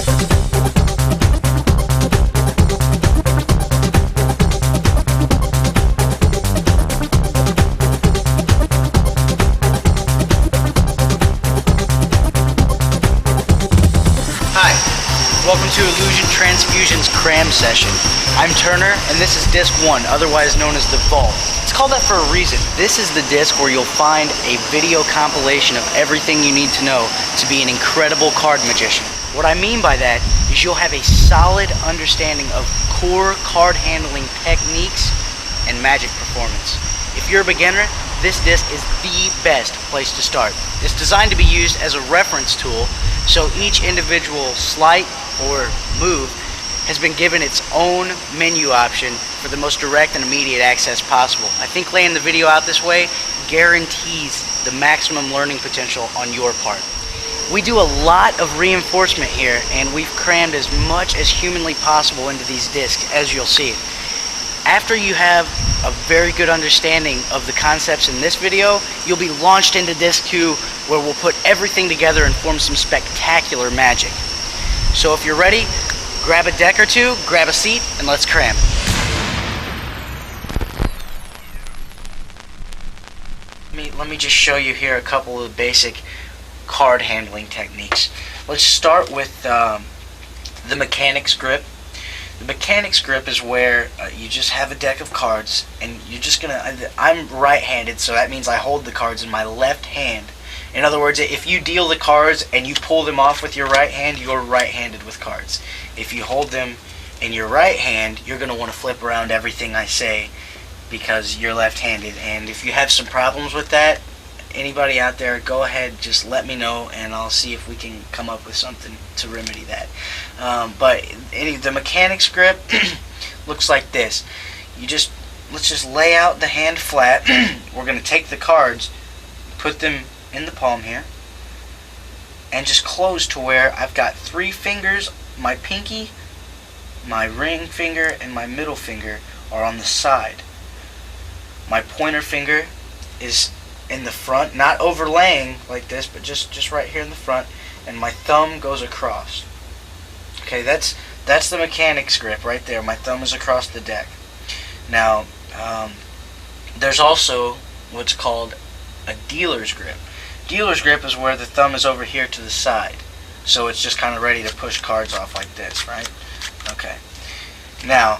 Welcome to Illusion Transfusion's Cram session. I'm Turner, and this is Disc 1, otherwise known as the Vault. It's called that for a reason. This is the disc where you'll find a video compilation of everything you need to know to be an incredible card magician. What I mean by that is you'll have a solid understanding of core card handling techniques and magic performance. If you're a beginner, this disc is the best place to start. It's designed to be used as a reference tool, so each individual sleight or move has been given its own menu option for the most direct and immediate access possible. I think laying the video out this way guarantees the maximum learning potential on your part. We do a lot of reinforcement here, and we've crammed as much as humanly possible into these discs, as you'll see. After you have a very good understanding of the concepts in this video, you'll be launched into Disc 2, where we'll put everything together and form some spectacular magic. So if you're ready, grab a deck or two, grab a seat, and let's cram. Let me just show you here a couple of the basic card handling techniques. Let's start with the mechanics grip. The mechanics grip is where you just have a deck of cards, and you're just gonna, I'm right-handed, so that means I hold the cards in my left hand. In other words, if you deal the cards and you pull them off with your right hand, you're right-handed with cards. If you hold them in your right hand, you're gonna want to flip around everything I say because you're left-handed. And if you have some problems with that, anybody out there, go ahead, just let me know, and I'll see if we can come up with something to remedy that. But the mechanics grip looks like this. Let's just lay out the hand flat. We're going to take the cards, put them in the palm here, and just close to where I've got three fingers. My pinky, my ring finger, and my middle finger are on the side. My pointer finger is in the front, not overlaying like this, but just right here in the front, and my thumb goes across. Okay, that's the mechanics grip right there. My thumb is across the deck. Now, there's also what's called a dealer's grip. Dealer's grip is where the thumb is over here to the side, so it's just kind of ready to push cards off like this, right? Okay. Now,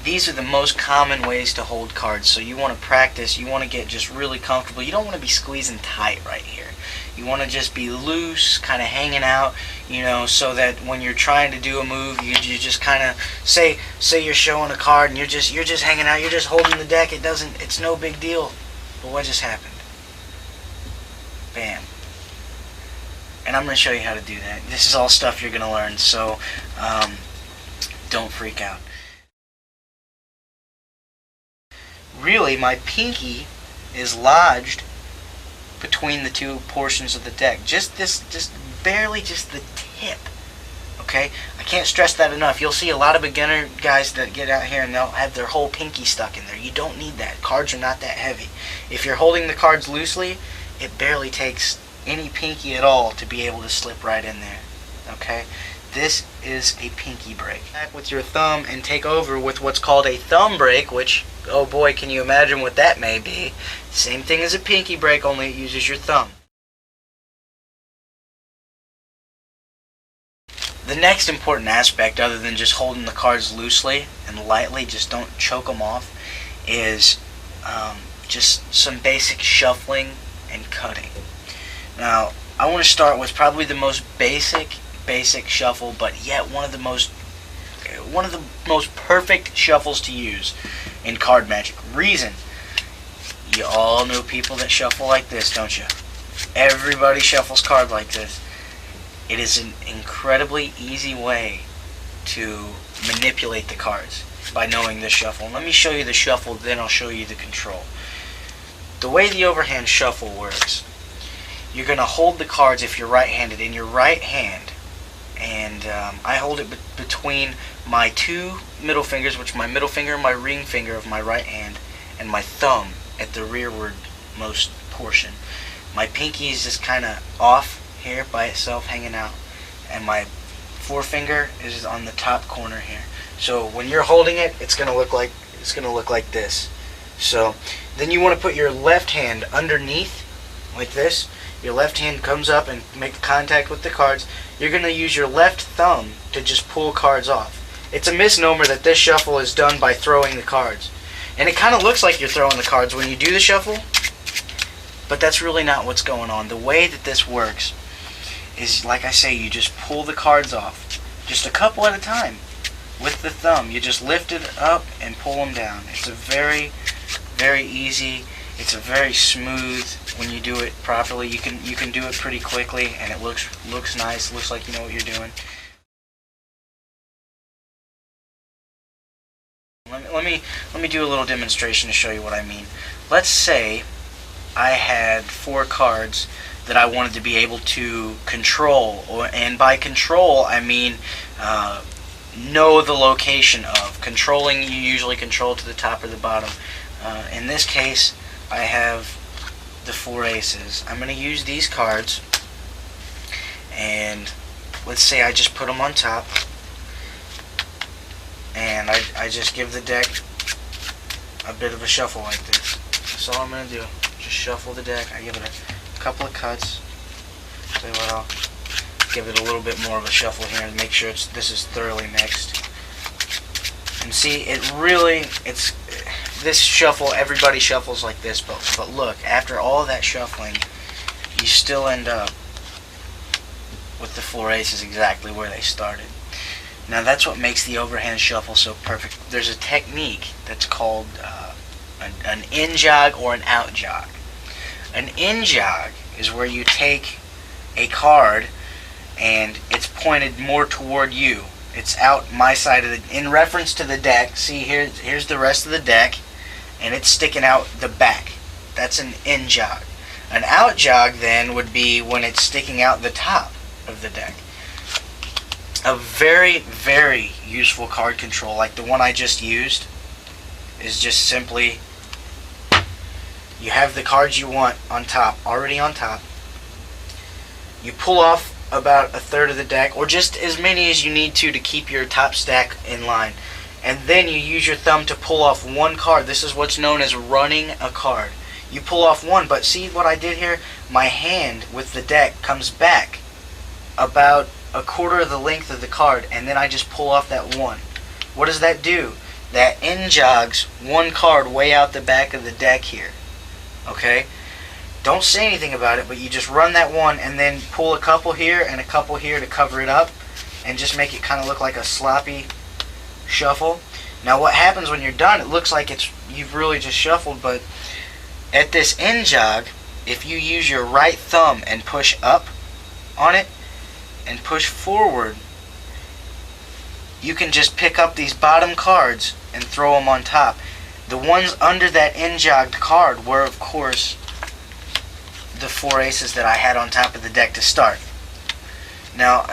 these are the most common ways to hold cards, so you want to practice, you want to get just really comfortable. You don't want to be squeezing tight right here. You want to just be loose, kind of hanging out, you know, so that when you're trying to do a move, you just kind of say you're showing a card and you're just hanging out, you're just holding the deck. It's no big deal. But what just happened? Bam. And I'm going to show you how to do that. This is all stuff you're going to learn, so don't freak out. Really, my pinky is lodged between the two portions of the deck. Just barely just the tip. Okay? I can't stress that enough. You'll see a lot of beginner guys that get out here and they'll have their whole pinky stuck in there. You don't need that. Cards are not that heavy. If you're holding the cards loosely, it barely takes any pinky at all to be able to slip right in there. Okay? This is a pinky break. Back with your thumb and take over with what's called a thumb break, which, oh boy, can you imagine what that may be? Same thing as a pinky break, only it uses your thumb. The next important aspect, other than just holding the cards loosely and lightly, just don't choke them off, is just some basic shuffling and cutting. Now, I want to start with probably the most basic shuffle, but yet one of the most perfect shuffles to use in card magic. Reason: you all know people that shuffle like this, don't you? Everybody shuffles cards like this. It is an incredibly easy way to manipulate the cards by knowing this shuffle. Let me show you the shuffle, then I'll show you the control. The way the overhand shuffle works: you're going to hold the cards, if you're right-handed, in your right hand, and I hold it between my two middle fingers, which my middle finger and my ring finger of my right hand, and my thumb at the rearward-most portion. My pinky is just kind of off here by itself, hanging out, and my forefinger is on the top corner here. So when you're holding it, it's gonna look like this. So then you want to put your left hand underneath like this. Your left hand comes up and make contact with the cards. You're gonna use your left thumb to just pull cards off. It's a misnomer that this shuffle is done by throwing the cards. And it kind of looks like you're throwing the cards when you do the shuffle, but that's really not what's going on. The way that this works is, like I say, you just pull the cards off, just a couple at a time. With the thumb, you just lift it up and pull them down. It's a very, very easy. It's a very smooth. When you do it properly, you can do it pretty quickly, and it looks nice. Looks like you know what you're doing. Let me do a little demonstration to show you what I mean. Let's say I had 4 cards that I wanted to be able to control, and by control I mean know the location of. Controlling, you usually control to the top or the bottom. In this case, I have the 4 aces. I'm going to use these cards, and let's say I just put them on top, and I just give the deck a bit of a shuffle like this. That's all I'm going to do. Just shuffle the deck. I give it a couple of cuts. Tell you what, I'll give it a little bit more of a shuffle here and make sure this is thoroughly mixed. And see, this shuffle, everybody shuffles like this, but look, after all that shuffling, you still end up with the 4 aces exactly where they started. Now that's what makes the overhand shuffle so perfect. There's a technique that's called an in jog or an out jog. An in jog is where you take a card and it's pointed more toward you. It's out my side of the, in reference to the deck. See, here's the rest of the deck, and it's sticking out the back. That's an in jog. An out jog then would be when it's sticking out the top of the deck. A very, very useful card control, like the one I just used, is just simply, you have the cards you want on top, already on top. You pull off about 1/3 of the deck, or just as many as you need to keep your top stack in line. And then you use your thumb to pull off 1 card. This is what's known as running a card. You pull off 1, but see what I did here? My hand with the deck comes back about 1/4 of the length of the card, and then I just pull off that 1. What does that do? That in jogs 1 card way out the back of the deck here. Okay? Don't say anything about it, but you just run that 1 and then pull a couple here and a couple here to cover it up and just make it kind of look like a sloppy shuffle. Now what happens when you're done, it looks like you've really just shuffled, but at this in jog, if you use your right thumb and push up on it and push forward, you can just pick up these bottom cards and throw them on top. The ones under that in jogged card were, of course, the 4 aces that I had on top of the deck to start. Now,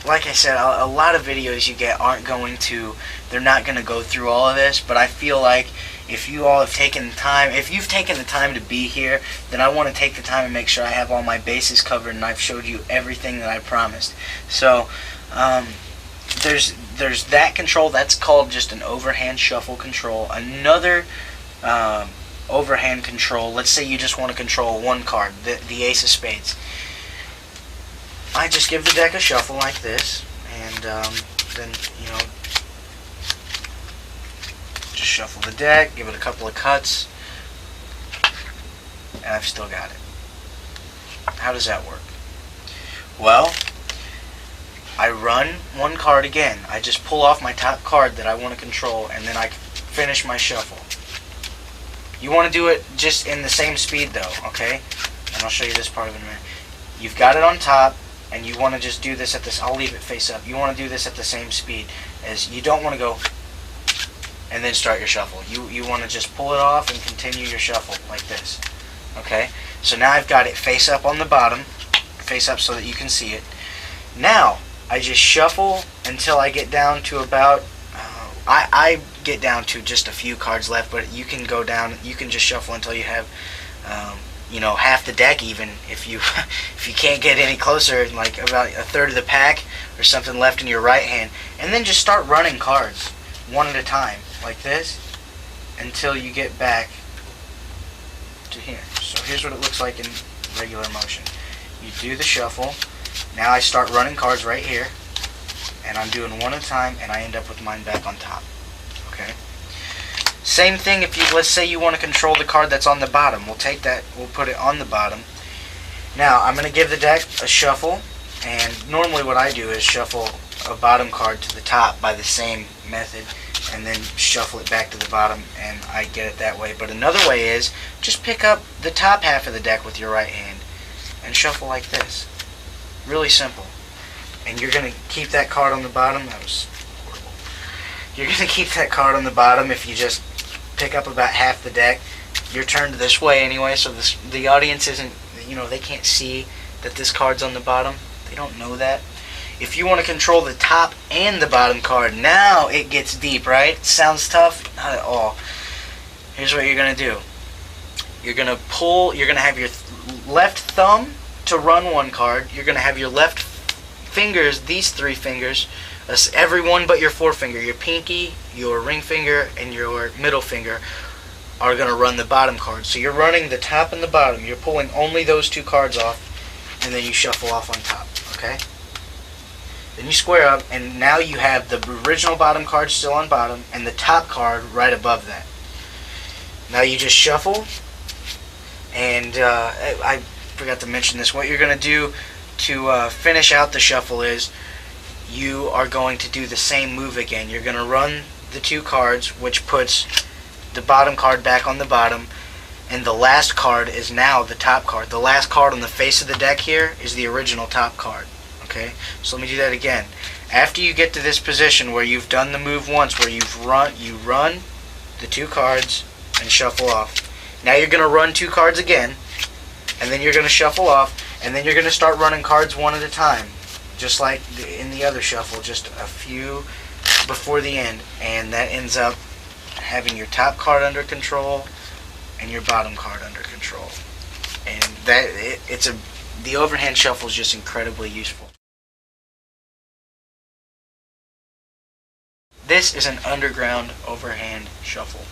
like I said, a lot of videos you get they're not going to go through all of this, but I feel like if you all have taken the time, if you've taken the time to be here, then I want to take the time and make sure I have all my bases covered and I've showed you everything that I promised. So, there's that control. That's called just an overhand shuffle control. Another overhand control, let's say you just want to control 1 card, the ace of spades. I just give the deck a shuffle like this, and then, you know, just shuffle the deck, give it a couple of cuts, and I've still got it. How does that work? Well, I run 1 card again. I just pull off my top card that I want to control, and then I finish my shuffle. You want to do it just in the same speed though, okay? And I'll show you this part of it in a minute. You've got it on top, and you want to just do this at this, I'll leave it face up. You want to do this at the same speed. As you don't want to go and then start your shuffle. You want to just pull it off and continue your shuffle like this. Okay? So now I've got it face up on the bottom, face up so that you can see it. Now, I just shuffle until I get down to about, I get down to just a few cards left, but you can go down, you can just shuffle until you have, you know, half the deck even, if you if you can't get any closer, like about a third of the pack or something left in your right hand, and then just start running cards one at a time like this until you get back to here. So here's what it looks like in regular motion. You do the shuffle. Now I start running cards right here, and I'm doing one at a time, and I end up with mine back on top. Okay. Same thing if you, let's say you want to control the card that's on the bottom. We'll take that, we'll put it on the bottom. Now I'm going to give the deck a shuffle, and normally what I do is shuffle a bottom card to the top by the same method, and then shuffle it back to the bottom, and I get it that way. But another way is just pick up the top half of the deck with your right hand and shuffle like this. Really simple. And you're going to keep that card on the bottom. That was horrible. You're going to keep that card on the bottom if you just pick up about half the deck. You're turned this way anyway, so the audience isn't, you know, they can't see that this card's on the bottom. They don't know that. If you want to control the top and the bottom card, now it gets deep, right? Sounds tough? Not at all. Here's what you're going to do. You're going to pull, you're going to have your left thumb to run one card. You're going to have your left fingers, these three fingers, every one but your forefinger, your pinky, your ring finger, and your middle finger are going to run the bottom card. So you're running the top and the bottom. You're pulling only those two cards off, and then you shuffle off on top, okay? Then you square up, and now you have the original bottom card still on bottom, and the top card right above that. Now you just shuffle, and I forgot to mention this. What you're going to do to finish out the shuffle is you are going to do the same move again. You're going to run the two cards, which puts the bottom card back on the bottom, and the last card is now the top card. The last card on the face of the deck here is the original top card. Okay, so let me do that again. After you get to this position where you've done the move once, where you run the two cards and shuffle off. Now you're going to run two cards again, and then you're going to shuffle off, and then you're going to start running cards one at a time, just like in the other shuffle, just a few before the end, and that ends up having your top card under control and your bottom card under control. And that the overhand shuffle is just incredibly useful. This is an underground overhand shuffle.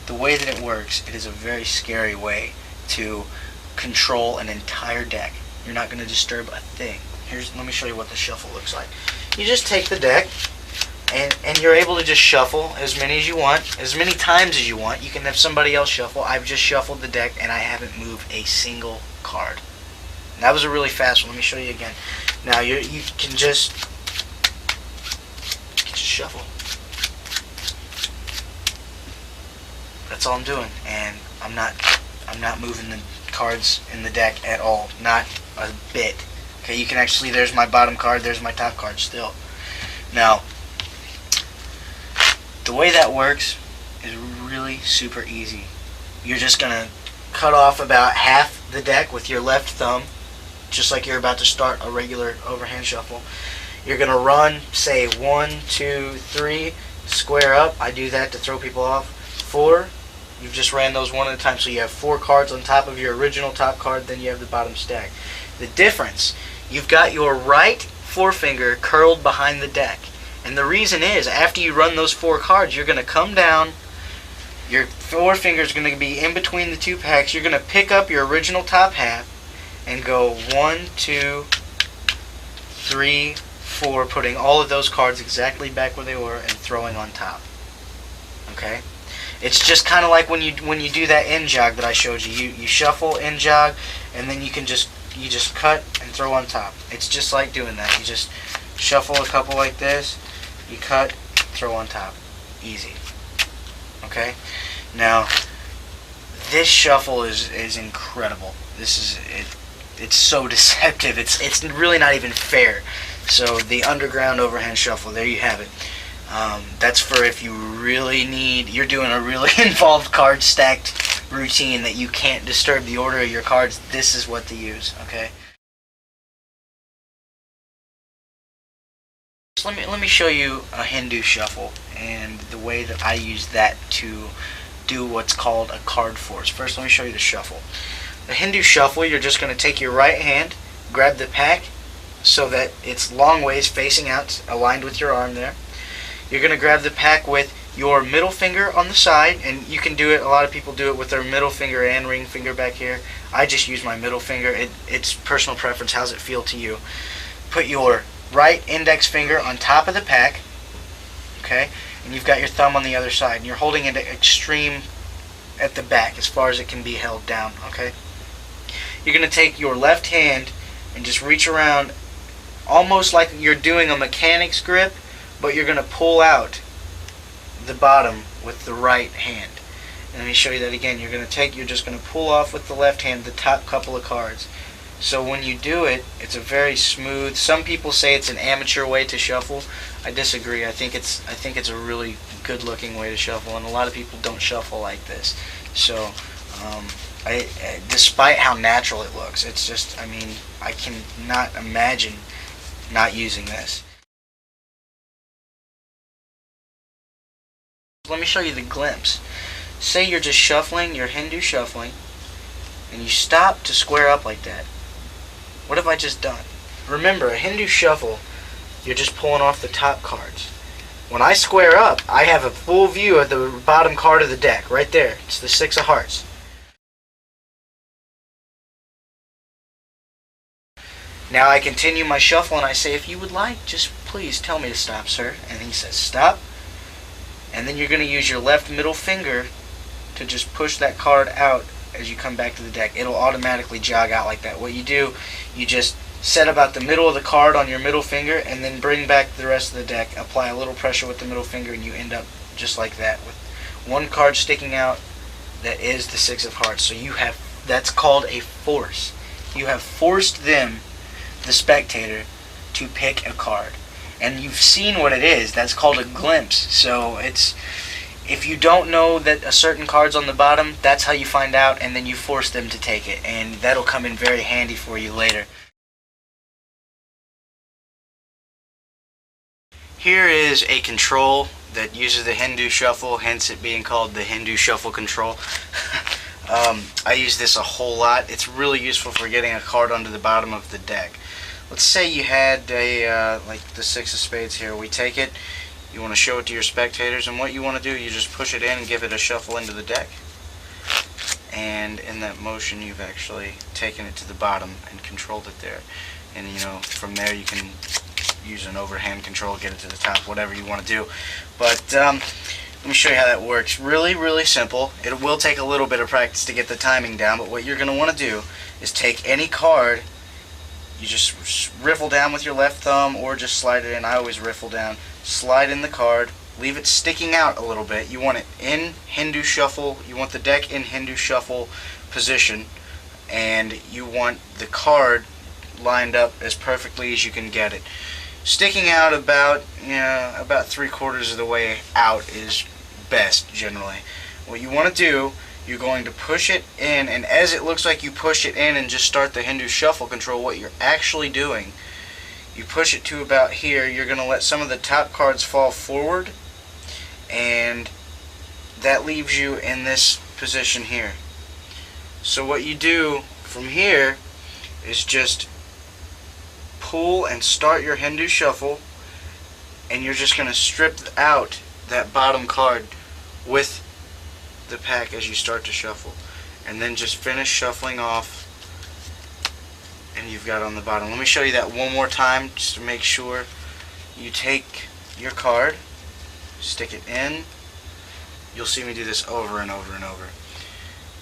The way that it works, it is a very scary way to control an entire deck. You're not going to disturb a thing. Let me show you what the shuffle looks like. You just take the deck, and you're able to just shuffle as many as you want, as many times as you want. You can have somebody else shuffle. I've just shuffled the deck, and I haven't moved a single card. And that was a really fast one. Let me show you again. Now you can just shuffle. That's all I'm doing, and I'm not moving the cards in the deck at all, not a bit. Okay, you can actually, there's my bottom card, there's my top card still. Now, the way that works is really super easy. You're just gonna cut off about half the deck with your left thumb, just like you're about to start a regular overhand shuffle. You're gonna run, say 1, 2, 3, square up. I do that to throw people off. 4. You've just ran those one at a time, so you have 4 cards on top of your original top card, then you have the bottom stack. The difference, you've got your right forefinger curled behind the deck. And the reason is, after you run those 4 cards, you're going to come down, your forefinger is going to be in between the two packs, you're going to pick up your original top half, and go 1, 2, 3, 4, putting all of those cards exactly back where they were, and throwing on top. Okay? It's just kind of like when you do that end jog that I showed you. You shuffle, end jog, and then you just cut and throw on top. It's just like doing that. You just shuffle a couple like this, you cut, throw on top. Easy. Okay? Now, this shuffle is incredible. It's so deceptive. It's really not even fair. So the underground overhand shuffle, there you have it. That's for if you really you're doing a really involved card stacked routine that you can't disturb the order of your cards. This is what to use, okay? So let me show you a Hindu shuffle and the way that I use that to do what's called a card force. First, let me show you the shuffle. A Hindu shuffle, you're just going to take your right hand, grab the pack so that it's long ways facing out, aligned with your arm there. You're going to grab the pack with your middle finger on the side, and you can do it, a lot of people do it with their middle finger and ring finger back here. I just use my middle finger. It's personal preference. How's it feel to you? Put your right index finger on top of the pack, okay, and you've got your thumb on the other side, and you're holding it extreme at the back as far as it can be held down, okay? You're going to take your left hand and just reach around almost like you're doing a mechanic's grip, but you're going to pull out the bottom with the right hand. And let me show you that again. You're just going to pull off with the left hand the top couple of cards. So when you do it, it's a very smooth. Some people say it's an amateur way to shuffle. I disagree. I think it's a really good looking way to shuffle, and a lot of people don't shuffle like this. So despite how natural it looks, it's just, I mean, I cannot imagine not using this. Let me show you the glimpse. Say you're just shuffling, you're Hindu shuffling, and you stop to square up like that. What have I just done? Remember, a Hindu shuffle, you're just pulling off the top cards. When I square up, I have a full view of the bottom card of the deck, right there. It's the Six of Hearts. Now I continue my shuffle and I say, if you would like, just please tell me to stop, sir. And he says, stop. And then you're going to use your left middle finger to just push that card out as you come back to the deck. It'll automatically jog out like that. What you do, you just set about the middle of the card on your middle finger and then bring back the rest of the deck. Apply a little pressure with the middle finger and you end up just like that with one card sticking out that is the Six of Hearts. So that's called a force. You have forced them, the spectator, to pick a card. And you've seen what it is. That's called a glimpse. So if you don't know that a certain card's on the bottom, that's how you find out, and then you force them to take it, and that'll come in very handy for you later. Here is a control that uses the Hindu shuffle, hence it being called the Hindu shuffle control. I use this a whole lot. It's really useful for getting a card onto the bottom of the deck. Let's say you had like the Six of Spades here. We take it, you want to show it to your spectators, and what you want to do, you just push it in and give it a shuffle into the deck. And in that motion, you've actually taken it to the bottom and controlled it there. And from there you can use an overhand control, get it to the top, whatever you want to do. But let me show you how that works. Really, really simple. It will take a little bit of practice to get the timing down, but what you're going to want to do is take any card. You just riffle down with your left thumb or just slide it in. I always riffle down. Slide in the card. Leave it sticking out a little bit. You want it in Hindu shuffle. You want the deck in Hindu shuffle position. And you want the card lined up as perfectly as you can get it. Sticking out about 3/4 of the way out is best generally. What you want to do, you're going to push it in, and as it looks like you push it in and just start the Hindu shuffle control, what you're actually doing, you push it to about here. You're going to let some of the top cards fall forward, and that leaves you in this position here. So what you do from here is just pull and start your Hindu shuffle, and you're just going to strip out that bottom card with the pack as you start to shuffle, and then just finish shuffling off, and you've got on the bottom. Let me show you that one more time just to make sure. You take your card, stick it in. You'll see me do this over and over and over.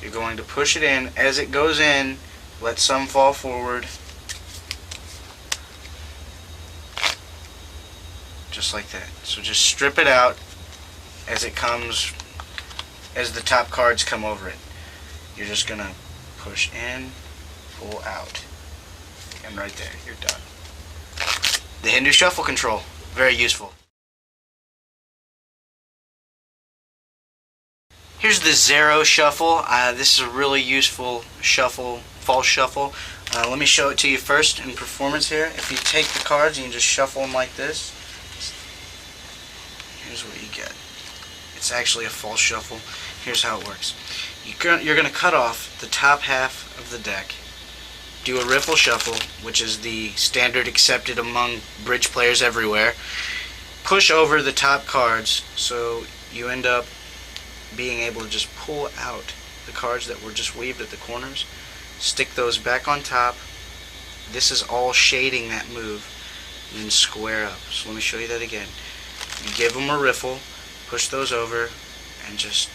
You're going to push it in. As it goes in, let some fall forward, just like that. So just strip it out as it comes, as the top cards come over it. You're just going to push in, pull out, and right there, you're done. The Hindu Shuffle control, very useful. Here's the Zarrow Shuffle. This is a really useful shuffle, false shuffle. Let me show it to you first in performance here. If you take the cards and you just shuffle them like this, here's what you get. It's actually a false shuffle. Here's how it works. you're going to cut off the top half of the deck, do a Riffle Shuffle, which is the standard accepted among bridge players everywhere, push over the top cards so you end up being able to just pull out the cards that were just weaved at the corners, stick those back on top. This is all shading that move, and then square up. So let me show you that again. You give them a riffle, push those over, and just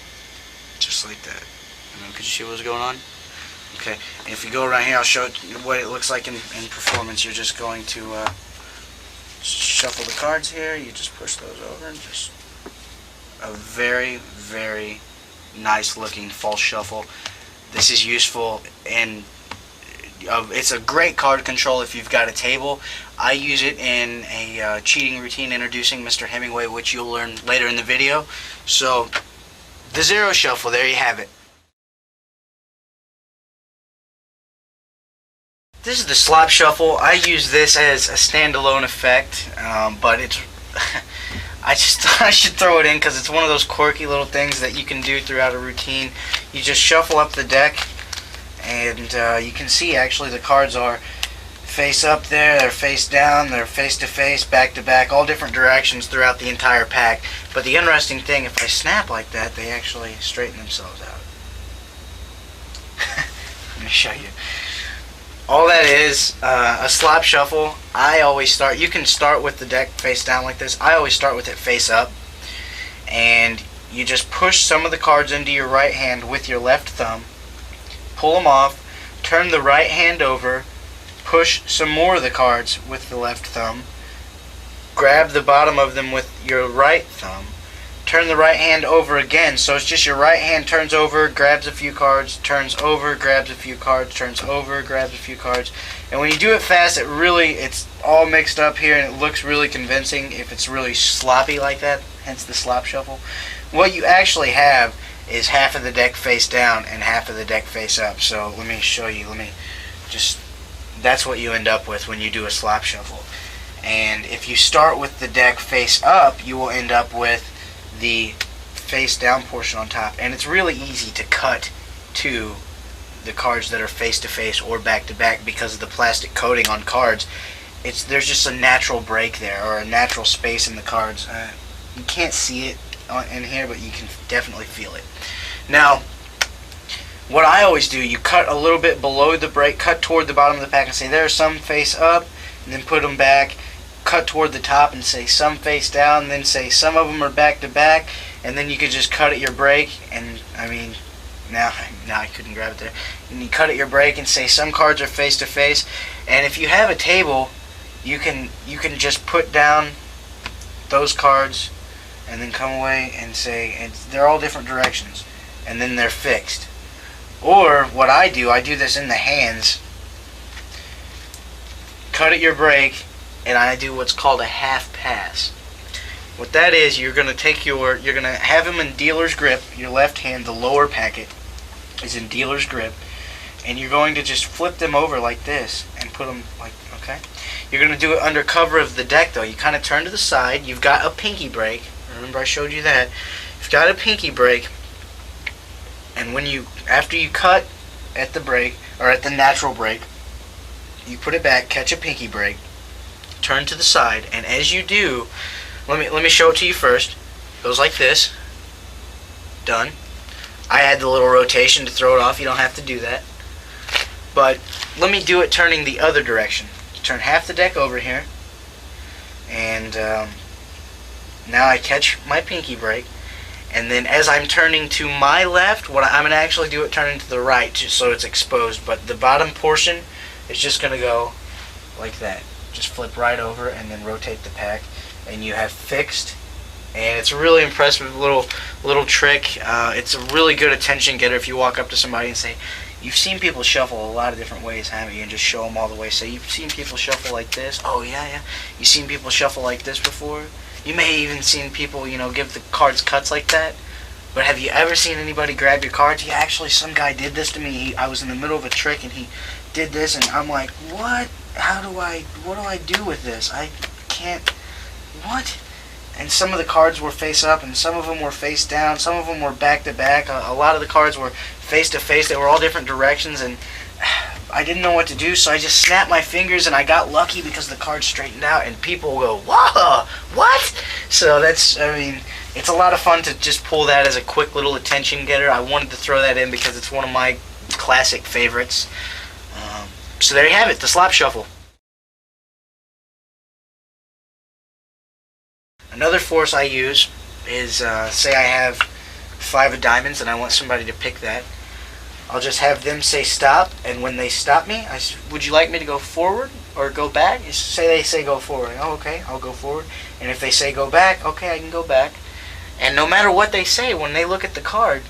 like that. Could you see what was going on? Okay, and if you go around here, I'll show you what it looks like in performance. You're just going to shuffle the cards here. You just push those over, and just a very, very nice looking false shuffle. This is useful in it's a great card control if you've got a table. I use it in a cheating routine introducing Mr. Hemingway, which you'll learn later in the video. So the Zarrow Shuffle, there you have it. This is the Slop Shuffle. I use this as a standalone effect, but it's I just thought I should throw it in because it's one of those quirky little things that you can do throughout a routine. You just shuffle up the deck, and you can see actually the cards are face up there, they're face down, they're face to face, back to back, all different directions throughout the entire pack. But the interesting thing, if I snap like that, they actually straighten themselves out. Let me show you. All that is a Slop Shuffle. I always start, you can start with the deck face down like this. I always start with it face up, and you just push some of the cards into your right hand with your left thumb, pull them off, turn the right hand over, push some more of the cards with the left thumb, grab the bottom of them with your right thumb, turn the right hand over again, so it's just your right hand turns over, grabs a few cards, turns over, grabs a few cards, turns over, grabs a few cards. And when you do it fast, it's all mixed up here and it looks really convincing if it's really sloppy like that, hence the Slop Shuffle. What you actually have is half of the deck face down and half of the deck face up. So let me show you, that's what you end up with when you do a Slop Shuffle. And if you start with the deck face up, you will end up with the face down portion on top, and it's really easy to cut to the cards that are face to face or back to back because of the plastic coating on cards. There's just a natural break there, or a natural space in the cards. You can't see it in here, but you can definitely feel it. Now, what I always do, you cut a little bit below the break, cut toward the bottom of the pack and say there's some face up, and then put them back. Cut toward the top and say some face down, and then say some of them are back to back, and then you could just cut at your break, and I mean, now I couldn't grab it there, and you cut at your break and say some cards are face to face. And if you have a table, you can just put down those cards and then come away and say, and they're all different directions, and then they're fixed. Or what I do this in the hands, cut at your break, and I do what's called a half pass. What that is, you're going to have them in dealer's grip. Your left hand, the lower packet, is in dealer's grip, and you're going to just flip them over like this and put them like, okay? You're going to do it under cover of the deck though. You kind of turn to the side. You've got a pinky break. Remember I showed you that. You've got a pinky break, and after you cut at the break, or at the natural break, you put it back, catch a pinky break, turn to the side, and as you do, let me show it to you first. It goes like this. Done. I add the little rotation to throw it off. You don't have to do that. But let me do it turning the other direction. Turn half the deck over here, and now I catch my pinky break, and then as I'm turning to my left, I'm going to actually do it turning to the right just so it's exposed, but the bottom portion is just going to go like that. Just flip right over and then rotate the pack, and you have fixed. And it's a really impressive little trick. It's a really good attention getter if you walk up to somebody and say, you've seen people shuffle a lot of different ways, haven't you? And just show them all the way. Say, you've seen people shuffle like this? Oh yeah. You've seen people shuffle like this before? You may even seen people, give the cards cuts like that. But have you ever seen anybody grab your cards? Yeah, actually some guy did this to me. I was in the middle of a trick and he did this, and I'm like, what? What do I do with this? I can't, what? And some of the cards were face up, and some of them were face down, some of them were back to back. A lot of the cards were face to face. They were all different directions, and I didn't know what to do, so I just snapped my fingers, and I got lucky because the card straightened out, and people go, "Whoa, what?" So that's, I mean, it's a lot of fun to just pull that as a quick little attention getter. I wanted to throw that in because it's one of my classic favorites. So there you have it, the Slop Shuffle. Another force I use is, say I have 5 of diamonds and I want somebody to pick that. I'll just have them say stop, and when they stop me, would you like me to go forward or go back? Say they say go forward. Oh, okay, I'll go forward. And if they say go back, okay, I can go back. And no matter what they say, when they look at the card,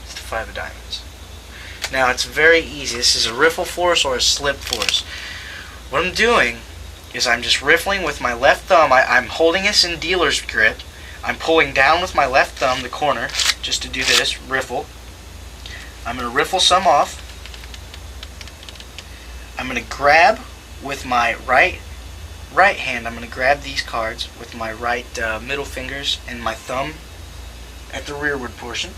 it's the 5 of diamonds. Now, it's very easy. This is a Riffle Force or a Slip Force. What I'm doing is I'm just riffling with my left thumb. I'm holding this in dealer's grip. I'm pulling down with my left thumb the corner just to do this, riffle. I'm going to riffle some off. I'm going to grab with my right hand. I'm going to grab these cards with my right middle fingers and my thumb at the rearward portion.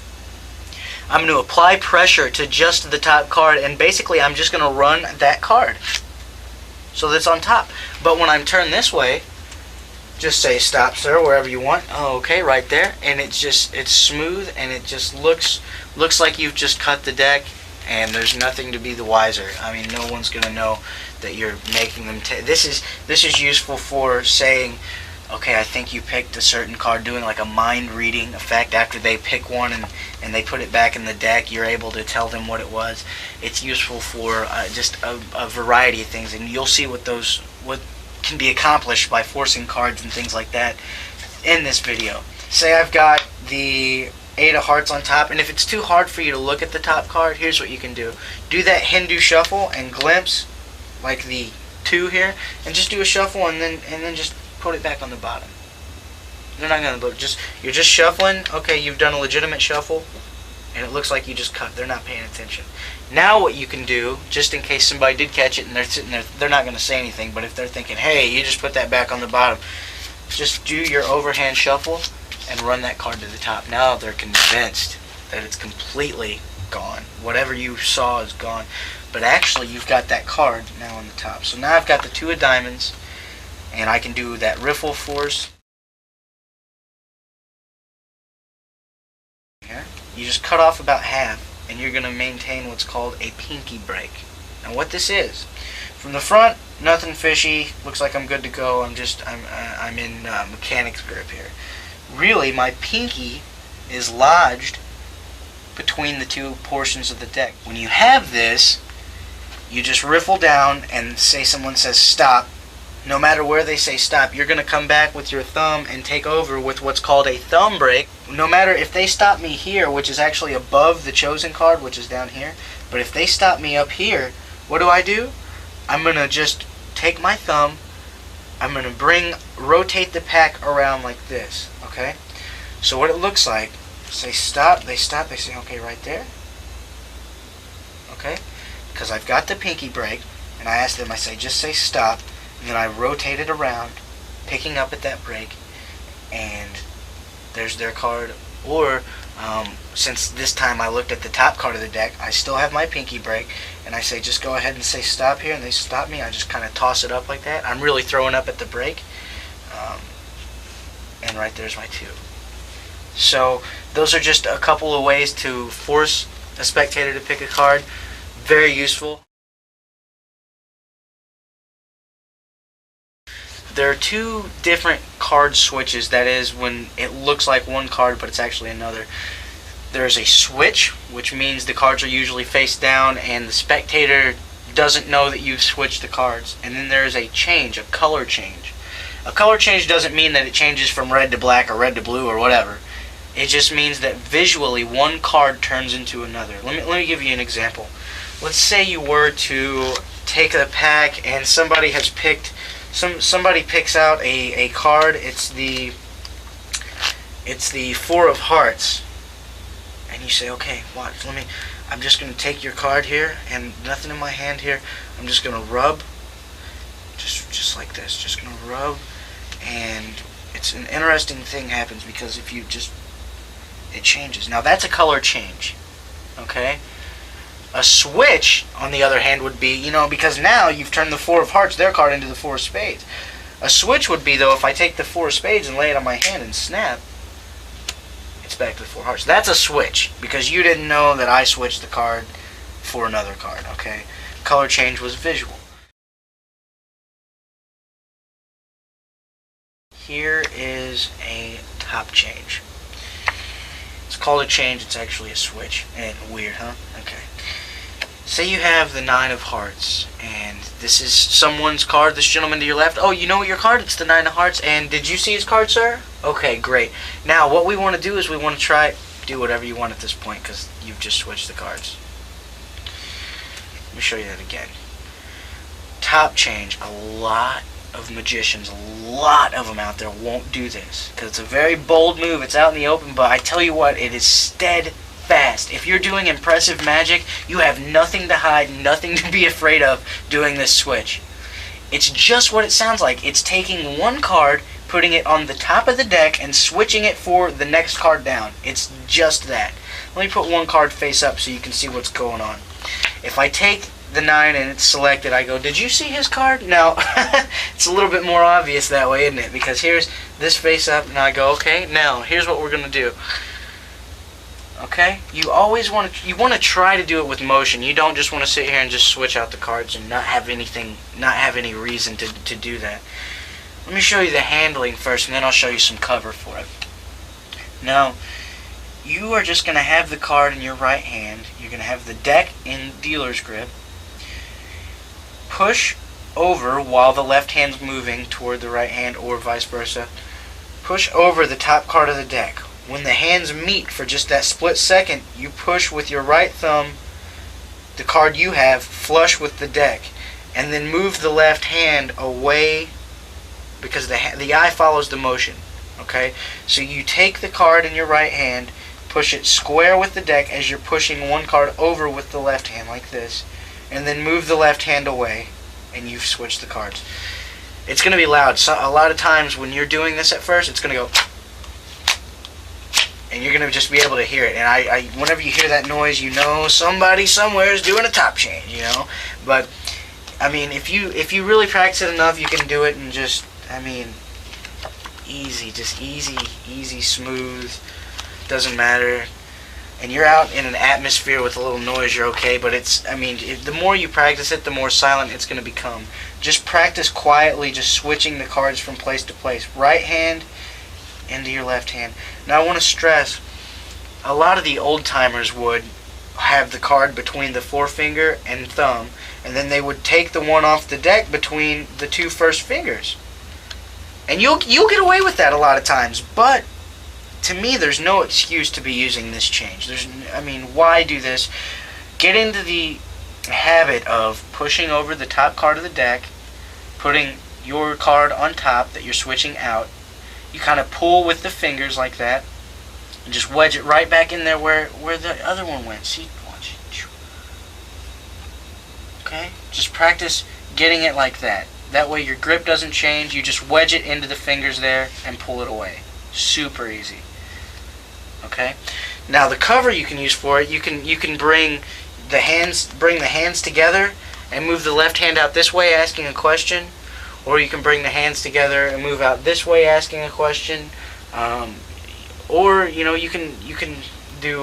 I'm going to apply pressure to just the top card, and basically I'm just going to run that card so that's on top. But when I'm turned this way, just say stop, sir, wherever you want. Oh, okay, right there. And it's smooth, and it just looks like you've just cut the deck, and there's nothing to be the wiser. I mean, no one's going to know that you're making them this is useful for saying, okay, I think you picked a certain card, doing like a mind reading effect. After they pick one and they put it back in the deck, you're able to tell them what it was. It's useful for just a variety of things, and you'll see what can be accomplished by forcing cards and things like that in this video. Say I've got the 8 of hearts on top, and if it's too hard for you to look at the top card, here's what you can do. Do that Hindu shuffle and glimpse like the 2 here, and just do a shuffle and then just put it back on the bottom. They're not going to look. You're just shuffling. Okay, you've done a legitimate shuffle, and it looks like you just cut. They're not paying attention. Now what you can do, just in case somebody did catch it and they're sitting there, they're not going to say anything, but if they're thinking, hey, you just put that back on the bottom, just do your overhand shuffle and run that card to the top. Now they're convinced that it's completely gone. Whatever you saw is gone. But actually, you've got that card now on the top. So now I've got the 2 of diamonds, and I can do that Riffle Force. Here. You just cut off about half, and you're going to maintain what's called a pinky break. Now what this is, from the front, nothing fishy, looks like I'm good to go. I'm in mechanics grip here. Really, my pinky is lodged between the 2 portions of the deck. When you have this, you just riffle down, and say someone says stop. No matter where they say stop, you're going to come back with your thumb and take over with what's called a thumb break. No matter if they stop me here, which is actually above the chosen card, which is down here, but if they stop me up here, what do? I'm going to just take my thumb, I'm going to rotate the pack around like this, okay? So what it looks like, say stop, they say okay right there, okay? Because I've got the pinky break, and I ask them, I say just say stop, and then I rotate it around, picking up at that break, and there's their card. Or, since this time I looked at the top card of the deck, I still have my pinky break, and I say just go ahead and say stop here, and they stop me. I just kind of toss it up like that. I'm really throwing up at the break, and right there's my 2. So those are just a couple of ways to force a spectator to pick a card. Very useful. There are 2 different card switches, that is when it looks like one card but it's actually another. There's a switch, which means the cards are usually face down and the spectator doesn't know that you've switched the cards. And then there's a change, a color change. A color change doesn't mean that it changes from red to black or red to blue or whatever. It just means that visually one card turns into another. Let me give you an example. Let's say you were to take a pack and somebody has picked somebody picks out a card. It's the 4 of hearts, and you say, okay, watch. I'm just going to take your card here, and nothing in my hand here. I'm just going to rub, just like this. Just going to rub, and it's an interesting thing happens because if you it changes. Now that's a color change. Okay? A switch, on the other hand, would be, because now you've turned the 4 of hearts, their card, into the 4 of spades. A switch would be, though, if I take the 4 of spades and lay it on my hand and snap, it's back to the 4 of hearts. That's a switch, because you didn't know that I switched the card for another card, okay? Color change was visual. Here is a top change. It's called a change, it's actually a switch. And weird, huh? Okay. Say you have the 9 of hearts, and this is someone's card, this gentleman to your left. Oh, you know what your card? It's the 9 of hearts, and did you see his card, sir? Okay, great. Now, what we want to do is we want to do whatever you want at this point, because you've just switched the cards. Let me show you that again. Top change. A lot of magicians, a lot of them out there won't do this, because it's a very bold move. It's out in the open, but I tell you what, it is steadfast. If you're doing impressive magic, you have nothing to hide, nothing to be afraid of doing this switch. It's just what it sounds like. It's taking one card, putting it on the top of the deck, and switching it for the next card down. It's just that. Let me put one card face up so you can see what's going on. If I take the 9 and it's selected, I go, did you see his card? No. It's a little bit more obvious that way, isn't it? Because here's this face up, and I go, okay, now here's what we're going to do. Okay? You always want to try to do it with motion. You don't just want to sit here and just switch out the cards and not have any reason to do that. Let me show you the handling first, and then I'll show you some cover for it. Now, you are just going to have the card in your right hand. You're going to have the deck in dealer's grip. Push over while the left hand's moving toward the right hand, or vice versa. Push over the top card of the deck. When the hands meet for just that split second, you push with your right thumb the card you have flush with the deck, and then move the left hand away, because the eye follows the motion. Okay? So you take the card in your right hand, push it square with the deck as you're pushing one card over with the left hand like this, and then move the left hand away, and you've switched the cards. It's going to be loud. So a lot of times when you're doing this at first, it's going to go, and you're going to just be able to hear it. And whenever you hear that noise, you know somebody somewhere is doing a top change, But, I mean, if you really practice it enough, you can do it, and just, easy, smooth, doesn't matter. And you're out in an atmosphere with a little noise, you're okay, but the more you practice it, the more silent it's going to become. Just practice quietly, just switching the cards from place to place. Right hand into your left hand. Now I want to stress, a lot of the old timers would have the card between the forefinger and thumb, and then they would take the one off the deck between the 2 first fingers. And you'll get away with that a lot of times, but to me, there's no excuse to be using this change. Why do this? Get into the habit of pushing over the top card of the deck, putting your card on top that you're switching out. You kind of pull with the fingers like that, and just wedge it right back in there where the other one went. See? Watch. Okay? Just practice getting it like that. That way your grip doesn't change. You just wedge it into the fingers there and pull it away. Super easy. Okay? Now the cover you can use for it, you can bring the hands together and move the left hand out this way asking a question, or you can bring the hands together and move out this way asking a question, or you can do.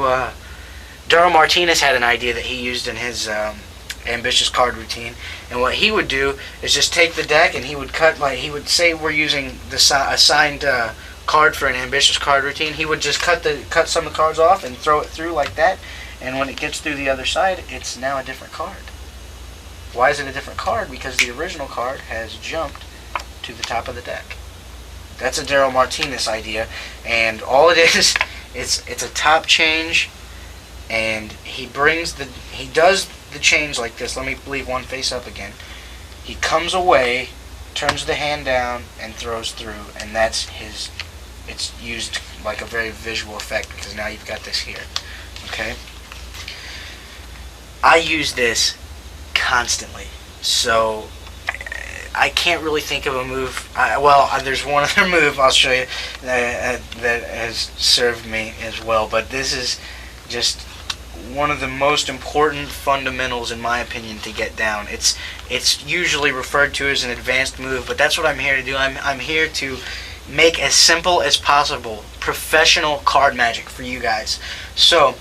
Darryl Martinez had an idea that he used in his ambitious card routine, and what he would do is just take the deck and he would cut, like he would say we're using the assigned card for an ambitious card routine. He would just cut some of the cards off and throw it through like that, and when it gets through the other side, it's now a different card. Why is it a different card? Because the original card has jumped to the top of the deck. That's a Darryl Martinez idea, and all it is, it's a top change, and he does the change like this. Let me leave one face up again. He comes away, turns the hand down, and throws through, and that's his. It's used like a very visual effect because now you've got this here. Okay? I use this constantly, so I can't really think of a move. There's one other move I'll show you that has served me as well, but this is just one of the most important fundamentals, in my opinion, to get down. It's usually referred to as an advanced move, but that's what I'm here to do. I'm here to make as simple as possible professional card magic for you guys. So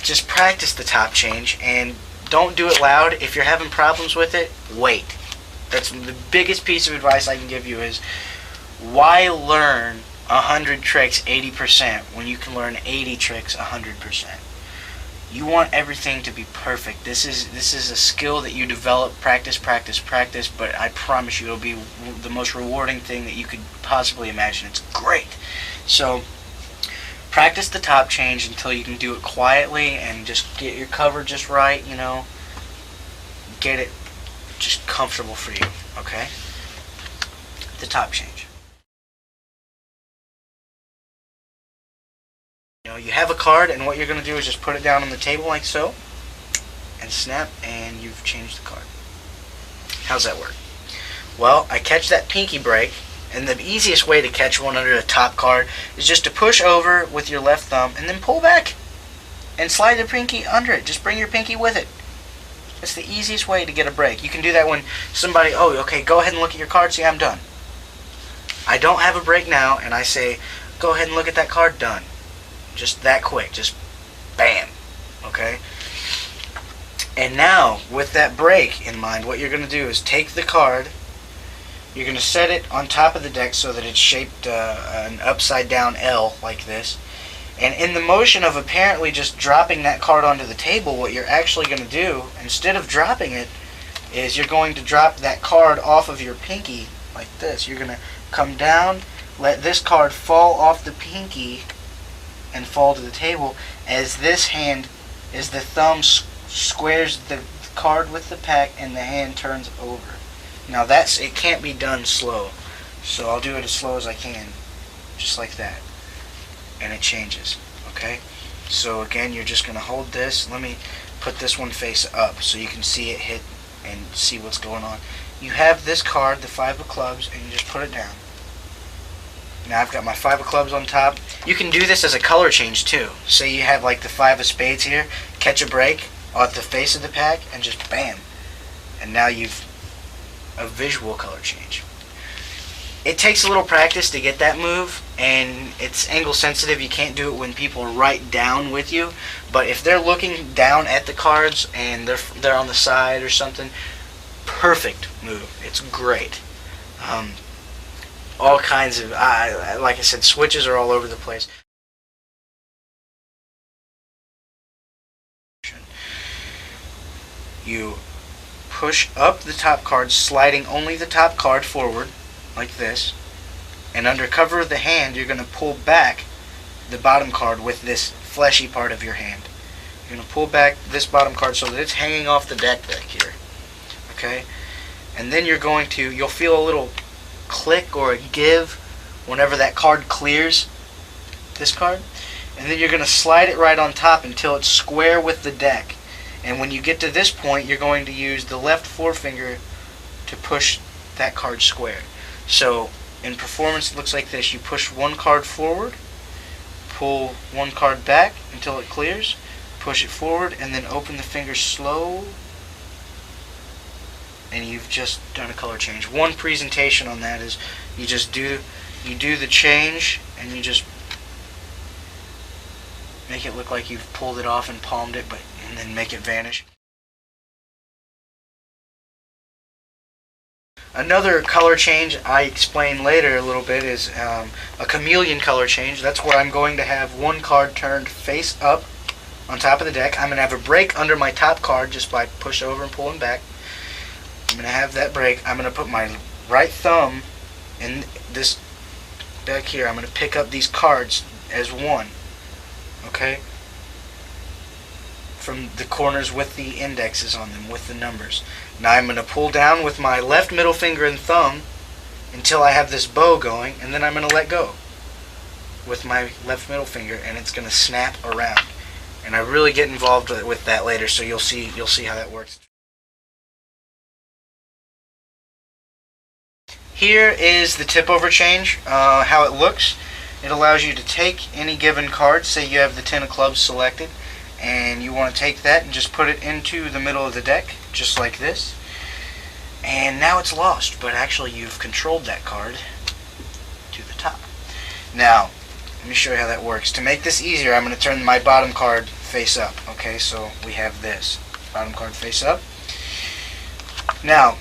just practice the top change, and don't do it loud. If you're having problems with it, wait. That's the biggest piece of advice I can give you is, why learn 100 tricks 80% when you can learn 80 tricks 100%? You want everything to be perfect. This is a skill that you develop, practice, but I promise you it'll be the most rewarding thing that you could possibly imagine. It's great. So practice the top change until you can do it quietly and just get your cover just right, you know. Get it just comfortable for you, okay? The top change. You know, you have a card, and what you're going to do is just put it down on the table like so, and snap, and you've changed the card. How's that work? Well, I catch that pinky break, and the easiest way to catch one under the top card is just to push over with your left thumb, and then pull back, and slide the pinky under it. Just bring your pinky with it. That's the easiest way to get a break. You can do that when somebody, oh, okay, go ahead and look at your card. See, I'm done. I don't have a break now, and I say, go ahead and look at that card. Done. Just that quick. Just bam. Okay? And now, with that break in mind, what you're going to do is take the card, you're going to set it on top of the deck so that it's shaped an upside down L like this. And in the motion of apparently just dropping that card onto the table, what you're actually going to do, instead of dropping it, is you're going to drop that card off of your pinky like this. You're going to come down, let this card fall off the pinky, and fall to the table as this hand, as the thumb squares the card with the pack and the hand turns over. Now it can't be done slow, so I'll do it as slow as I can, just like that, and it changes. Okay, so again, you're just going to hold this. Let me put this one face up so you can see it hit and see what's going on. You have this card, the 5 of clubs, and you just put it down. Now I've got my 5 of clubs on top. You can do this as a color change too. Say you have like the 5 of spades here, catch a break at the face of the pack, and just bam. And now you've a visual color change. It takes a little practice to get that move, and it's angle sensitive. You can't do it when people are right down with you. But if they're looking down at the cards and they're on the side or something, perfect move. It's great. All kinds of, like I said, switches are all over the place. You push up the top card, sliding only the top card forward, like this. And under cover of the hand, you're going to pull back the bottom card with this fleshy part of your hand. You're going to pull back this bottom card so that it's hanging off the deck back here. Okay? And then you'll feel a little click or a give whenever that card clears this card, and then you're going to slide it right on top until it's square with the deck. And when you get to this point, you're going to use the left forefinger to push that card square. So in performance it looks like this. You push one card forward, pull one card back until it clears, push it forward, and then open the finger slow, and you've just done a color change. One presentation on that is you do the change, and you just make it look like you've pulled it off and palmed it, and then make it vanish. Another color change I explain later a little bit is a chameleon color change. That's where I'm going to have one card turned face up on top of the deck. I'm going to have a break under my top card just by push over and pulling back. I'm going to have that break. I'm going to put my right thumb in this back here. I'm going to pick up these cards as one. Okay? From the corners with the indexes on them, with the numbers. Now I'm going to pull down with my left middle finger and thumb until I have this bow going, and then I'm going to let go with my left middle finger, and it's going to snap around. And I really get involved with that later, so you'll see how that works. Here is the tip over change, how it looks. It allows you to take any given card, say you have the 10 of clubs selected, and you want to take that and just put it into the middle of the deck, just like this. And now it's lost, but actually you've controlled that card to the top. Now, let me show you how that works. To make this easier, I'm going to turn my bottom card face up. Okay, so we have this. Bottom card face up. Now,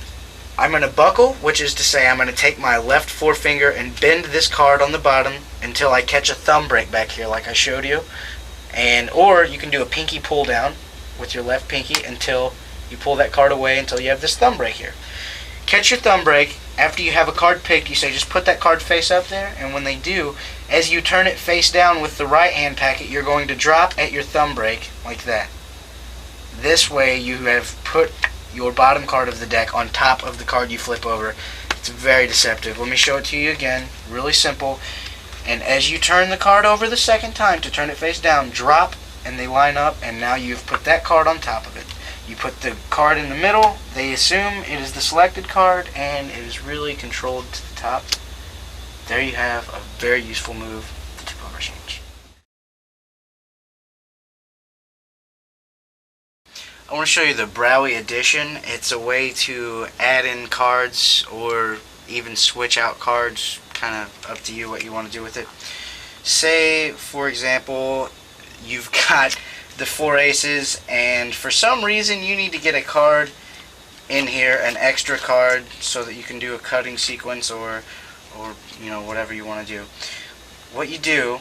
I'm going to buckle, which is to say I'm going to take my left forefinger and bend this card on the bottom until I catch a thumb break back here like I showed you. Or you can do a pinky pull down with your left pinky until you pull that card away until you have this thumb break here. Catch your thumb break. After you have a card picked, you say just put that card face up there, and when they do, as you turn it face down with the right hand packet, you're going to drop at your thumb break like that. This way you have put your bottom card of the deck on top of the card you flip over. It's very deceptive. Let me show it to you again. Really simple. And as you turn the card over the second time to turn it face down, drop and they line up, and now you've put that card on top of it. You put the card in the middle, they assume it is the selected card, and it is really controlled to the top. There you have a very useful move, the tip-over change. I want to show you the Braue Addition. It's a way to add in cards or even switch out cards, kind of up to you what you want to do with it. Say, for example, you've got the 4 aces, and for some reason you need to get a card in here, an extra card, so that you can do a cutting sequence or you know, whatever you want to do. What you do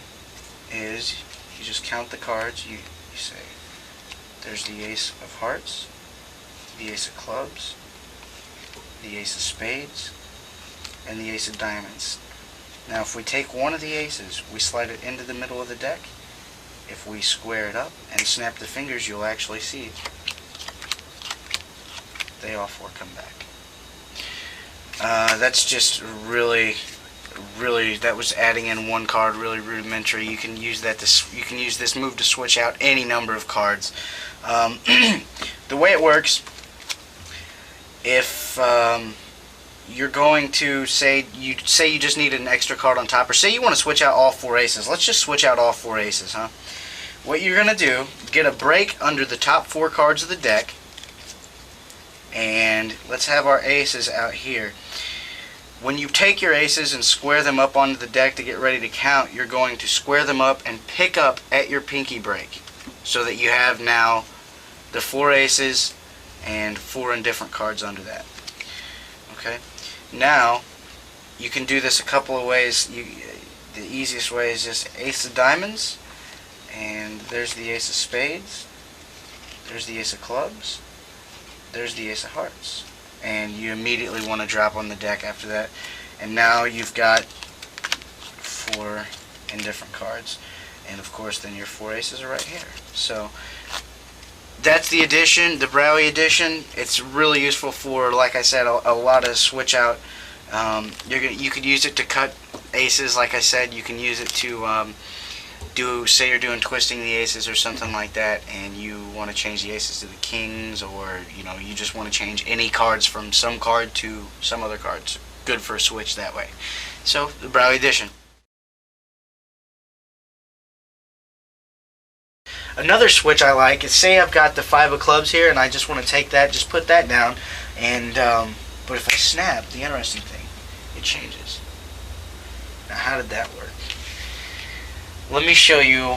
is you just count the cards. You say there's the ace of hearts, the ace of clubs, the ace of spades, and the ace of diamonds. Now if we take one of the aces, we slide it into the middle of the deck. If we square it up and snap the fingers, you'll actually see they all 4 come back. That's just really, that was adding in one card, really rudimentary. You can use that you can use this move to switch out any number of cards. The way it works, if you're going to say you just need an extra card on top, or say you want to switch out all 4 aces. Let's just switch out all 4 aces, huh? What you're going to do, get a break under the top 4 cards of the deck, and let's have our aces out here. When you take your aces and square them up onto the deck to get ready to count, you're going to square them up and pick up at your pinky break, so that you have now the 4 aces and 4 indifferent cards under that. Okay? Now, you can do this a couple of ways. The easiest way is just ace of diamonds, and there's the ace of spades, there's the ace of clubs, there's the ace of hearts, and you immediately want to drop on the deck after that, and now you've got 4 indifferent cards, and of course then your 4 aces are right here. So that's the addition, the Braue Addition. It's really useful for, like I said, a lot of switch out. You could use it to cut aces, like I said. You can use it to say you're doing twisting the aces or something like that, and you want to change the aces to the kings, or you just want to change any cards from some card to some other cards. Good for a switch that way. So the Braue Addition. Another switch I like is, say I've got the 5 of clubs here and I just want to take that, just put that down, and but if I snap, the interesting thing, it changes. Now how did that work? Let me show you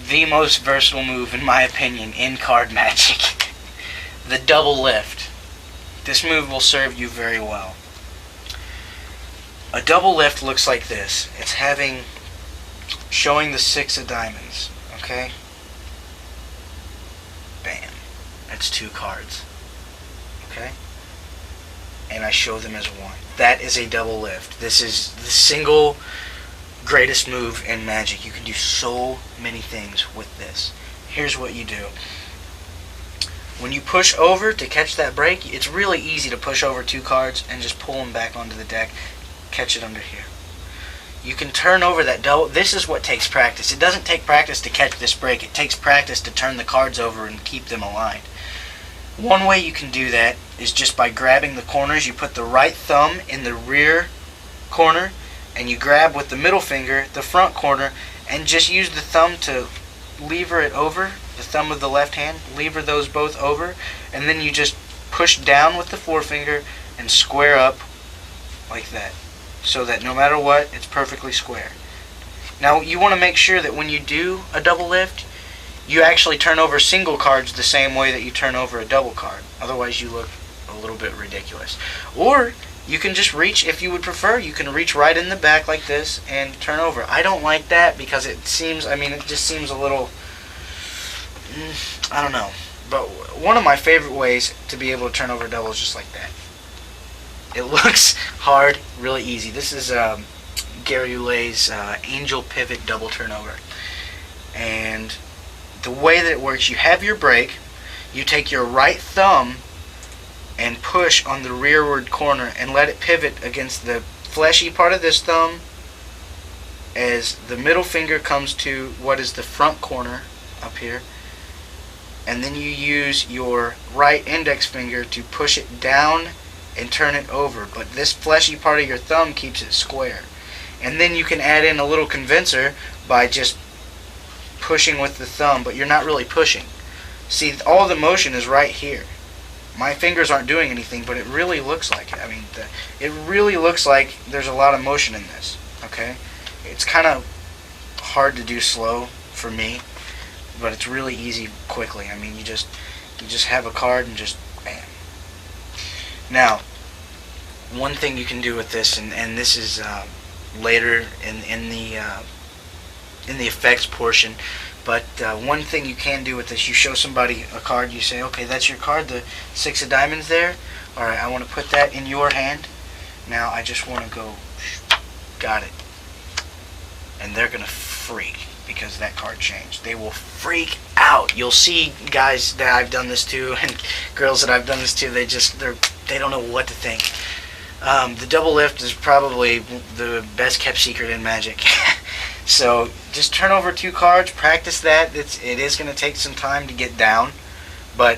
the most versatile move, in my opinion, in card magic. The double lift. This move will serve you very well. A double lift looks like this. It's showing the 6 of diamonds, okay? Bam. That's 2 cards. Okay? And I show them as 1. That is a double lift. This is the single greatest move in Magic. You can do so many things with this. Here's what you do. When you push over to catch that break, it's really easy to push over 2 cards and just pull them back onto the deck. Catch it under here. You can turn over that double. This is what takes practice. It doesn't take practice to catch this break. It takes practice to turn the cards over and keep them aligned. One way you can do that is just by grabbing the corners. You put the right thumb in the rear corner, and you grab with the middle finger the front corner, and just use the thumb to lever it over the thumb of the left hand, lever those both over, and then you just push down with the forefinger and square up like that, so that no matter what, it's perfectly square. Now you want to make sure that when you do a double lift, you actually turn over single cards the same way that you turn over a double card. Otherwise you look a little bit ridiculous. Or you can just reach, if you would prefer, you can reach right in the back like this and turn over. I don't like that because it seems, it just seems a little, I don't know. But one of my favorite ways to be able to turn over a double is just like that. It looks hard, really easy. This is Gary Ulay's Angel Pivot Double Turnover. And the way that it works, you have your break, you take your right thumb and push on the rearward corner and let it pivot against the fleshy part of this thumb as the middle finger comes to what is the front corner up here. And then you use your right index finger to push it down and turn it over, but this fleshy part of your thumb keeps it square. And then you can add in a little convincer by just pushing with the thumb, but you're not really pushing. See, all the motion is right here. My fingers aren't doing anything, but it really looks like it. It really looks like there's a lot of motion in this. Okay, it's kind of hard to do slow for me, but it's really easy quickly. You just have a card and just bam. Now, one thing you can do with this, and this is later in the effects portion, but one thing you can do with this, you show somebody a card, you say, okay, that's your card, the 6 of diamonds there. Alright, I want to put that in your hand. Now I just want to go, got it. And they're going to freak because that card changed. They will freak out. You'll see guys that I've done this to and girls that I've done this to, they don't know what to think. The double lift is probably the best kept secret in Magic. So just turn over 2 cards, practice that. It is going to take some time to get down, but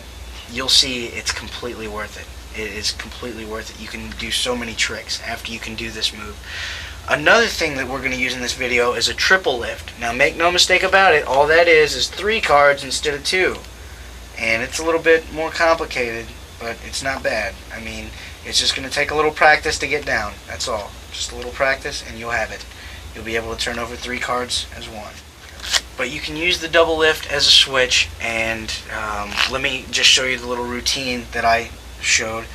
you'll see it's completely worth it. It is completely worth it. You can do so many tricks after you can do this move. Another thing that we're going to use in this video is a triple lift. Now make no mistake about it, all that is 3 cards instead of 2. And it's a little bit more complicated, but it's not bad. It's just going to take a little practice to get down. That's all. Just a little practice and you'll have it. You'll be able to turn over 3 cards as 1. But you can use the double lift as a switch, and let me just show you the little routine that I showed.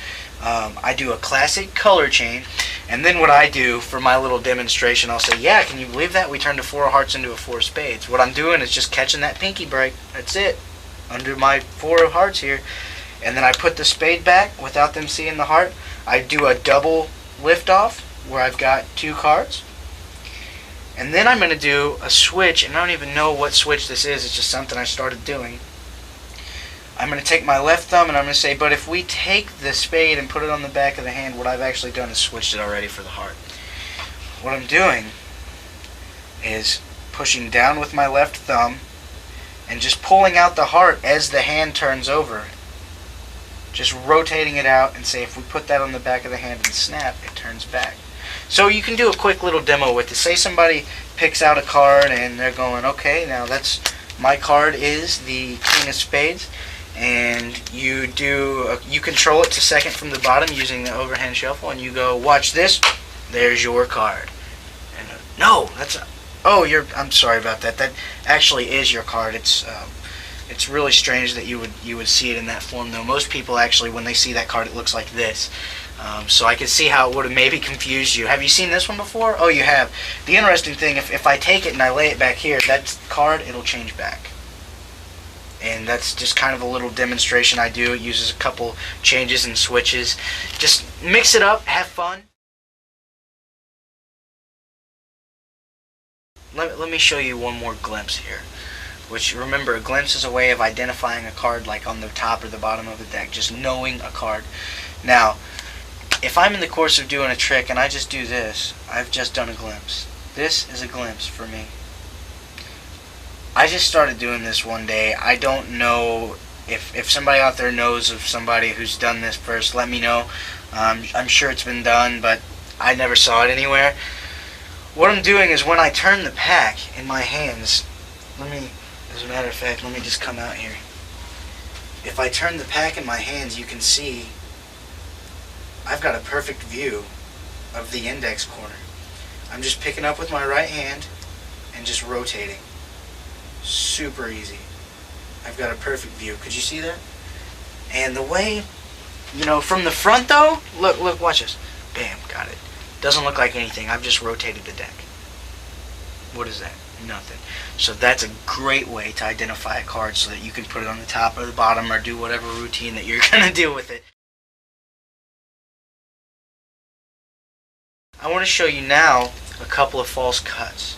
I do a classic color change, and then what I do for my little demonstration, I'll say, yeah, can you believe that? We turned a 4 of hearts into a 4 of spades. What I'm doing is just catching that pinky break. That's it. Under my 4 of hearts here. And then I put the spade back without them seeing the heart. I do a double lift off where I've got 2 cards. And then I'm going to do a switch, and I don't even know what switch this is, it's just something I started doing. I'm going to take my left thumb and I'm going to say, but if we take the spade and put it on the back of the hand, what I've actually done is switched it already for the heart. What I'm doing is pushing down with my left thumb and just pulling out the heart as the hand turns over. Just rotating it out and say, if we put that on the back of the hand and snap, it turns back. So you can do a quick little demo with it. Say somebody picks out a card and they're going, okay, now my card is the King of Spades, and you control it to second from the bottom using the Overhand Shuffle, and you go, watch this, there's your card. And no, I'm sorry about that. That actually is your card. It's really strange that you would see it in that form, though. Most people actually, when they see that card, it looks like this. So I could see how it would have maybe confused you. Have you seen this one before? Oh, you have. The interesting thing, if I take it and I lay it back here, that card, it'll change back. And that's just kind of a little demonstration I do. It uses a couple changes and switches. Just mix it up, have fun. Let me show you one more glimpse here. Which, remember, a glimpse is a way of identifying a card, like on the top or the bottom of the deck, just knowing a card. Now, if I'm in the course of doing a trick and I just do this, I've just done a glimpse. This is a glimpse for me. I just started doing this one day. I don't know if somebody out there knows of somebody who's done this first, let me know. I'm sure it's been done, but I never saw it anywhere. What I'm doing is when I turn the pack in my hands, As a matter of fact, let me just come out here. If I turn the pack in my hands, you can see I've got a perfect view of the index corner. I'm just picking up with my right hand and just rotating. Super easy. I've got a perfect view. Could you see that? And the way, you know, from the front though, look, watch this. Bam, got it. Doesn't look like anything. I've just rotated the deck. What is that? Nothing. So that's a great way to identify a card so that you can put it on the top or the bottom or do whatever routine that you're going to do with it. I want to show you now a couple of false cuts.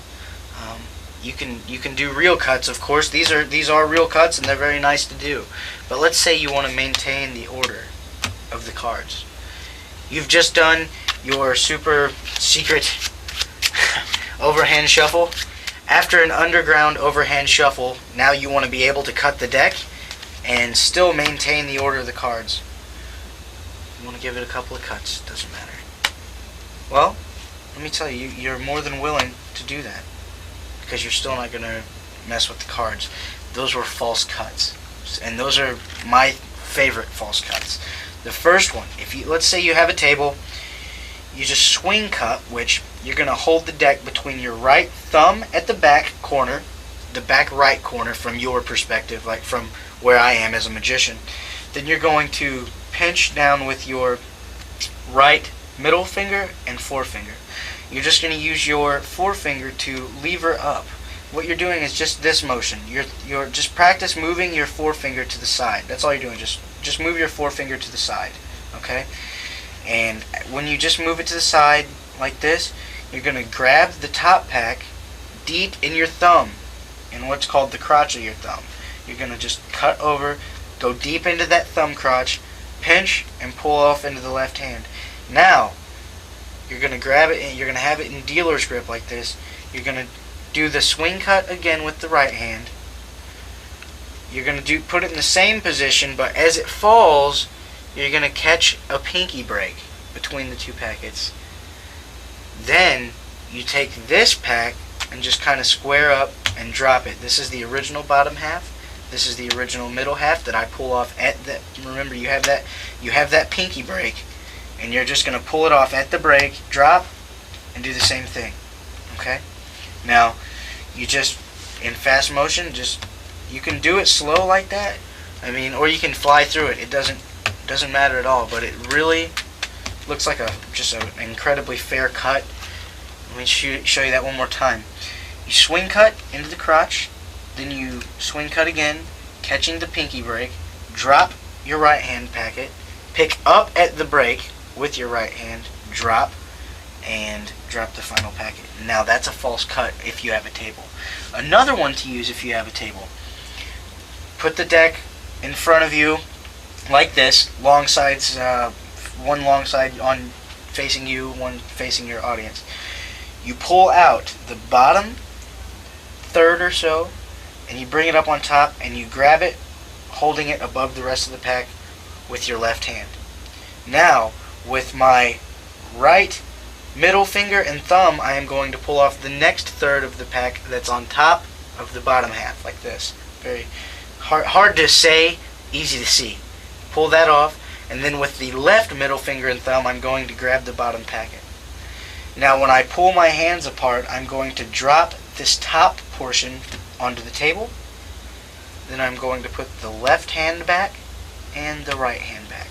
You can do real cuts, of course. These are real cuts and they're very nice to do. But let's say you want to maintain the order of the cards. You've just done your super secret overhand shuffle. After an underground overhand shuffle, now you want to be able to cut the deck and still maintain the order of the cards. You want to give it a couple of cuts, doesn't matter. Well, let me tell you, you're more than willing to do that because you're still not going to mess with the cards. Those were false cuts, and those are my favorite false cuts. The first one, let's say you have a table, you just swing cut, which you're going to hold the deck between your right thumb at the back corner, the back right corner from your perspective, like from where I am as a magician. Then you're going to pinch down with your right middle finger and forefinger. You're just going to use your forefinger to lever up. What you're doing is just this motion. You're just practice moving your forefinger to the side. That's all you're doing. Just move your forefinger to the side. Okay? And when you just move it to the side like this, you're going to grab the top pack deep in your thumb, in what's called the crotch of your thumb. You're going to just cut over, go deep into that thumb crotch, pinch, and pull off into the left hand. Now, you're going to grab it and you're going to have it in dealer's grip like this. You're going to do the swing cut again with the right hand. You're going to put it in the same position, but as it falls, you're going to catch a pinky break between the two packets. Then you take this pack and just kind of square up and drop it. This is the original bottom half. This is the original middle half that I pull off at that. Remember, you have that pinky break, and you're just going to pull it off at the break, drop, and do the same thing. Okay? Now, you just, in fast motion, you can do it slow like that. I mean, or you can fly through it. It doesn't matter at all, but it really looks like just an incredibly fair cut. Let me show you that one more time. You swing cut into the crotch, then you swing cut again, catching the pinky break, drop your right hand packet, pick up at the break with your right hand, drop, and drop the final packet. Now that's a false cut if you have a table. Another one to use if you have a table. Put the deck in front of you like this, long sides, one long side on facing you, one facing your audience. You pull out the bottom third or so, and you bring it up on top, and you grab it, holding it above the rest of the pack with your left hand. Now, with my right middle finger and thumb, I am going to pull off the next third of the pack that's on top of the bottom half, like this. Very hard to say, easy to see. Pull that off, and then with the left middle finger and thumb, I'm going to grab the bottom packet. Now, when I pull my hands apart, I'm going to drop this top portion onto the table. Then I'm going to put the left hand back and the right hand back.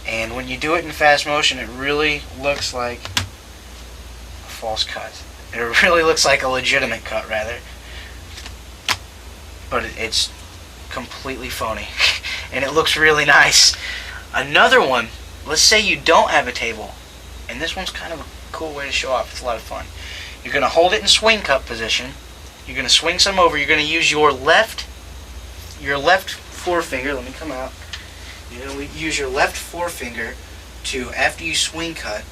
And when you do it in fast motion, it really looks like a false cut. It really looks like a legitimate cut, rather. But it's completely phony. And it looks really nice. Another one, let's say you don't have a table. And this one's kind of a cool way to show off. It's a lot of fun. You're going to hold it in swing cut position. You're going to swing some over. You're going to use your left forefinger. Let me come out. You're going to use your left forefinger to, after you swing cut,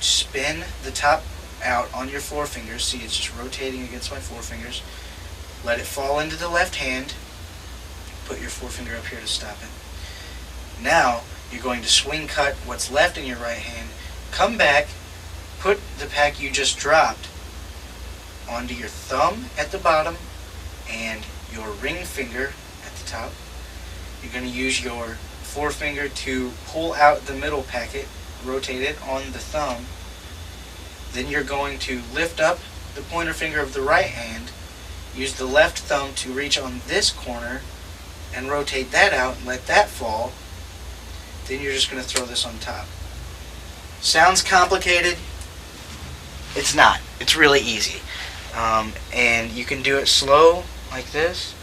spin the top out on your forefingers. See, it's just rotating against my forefingers. Let it fall into the left hand. Put your forefinger up here to stop it. Now, you're going to swing cut what's left in your right hand. Come back, put the pack you just dropped onto your thumb at the bottom and your ring finger at the top. You're going to use your forefinger to pull out the middle packet, rotate it on the thumb. Then you're going to lift up the pointer finger of the right hand, use the left thumb to reach on this corner and rotate that out and let that fall. Then you're just going to throw this on top. Sounds complicated? It's not. It's really easy. And you can do it slow like this,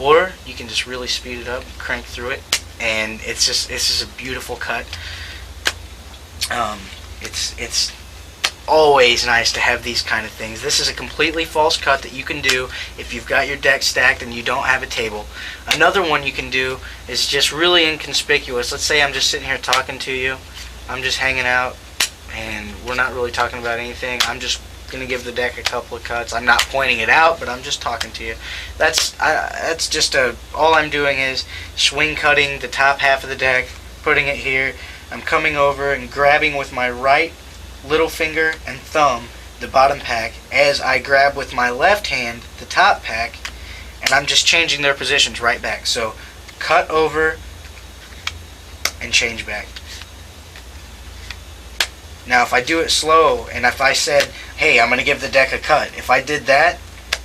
or you can just really speed it up, crank through it, and it's just a beautiful cut. It's always nice to have these kind of things. This is a completely false cut that you can do if you've got your deck stacked and you don't have a table. Another one you can do is just really inconspicuous. Let's say I'm just sitting here talking to you. I'm just hanging out and we're not really talking about anything. I'm just going to give the deck a couple of cuts. I'm not pointing it out, but I'm just talking to you. That's just all I'm doing is swing cutting the top half of the deck, putting it here. I'm coming over and grabbing with my right little finger and thumb the bottom pack as I grab with my left hand the top pack, and I'm just changing their positions right back. So cut over and change back. Now if I do it slow and if I said, hey, I'm going to give the deck a cut, if I did that,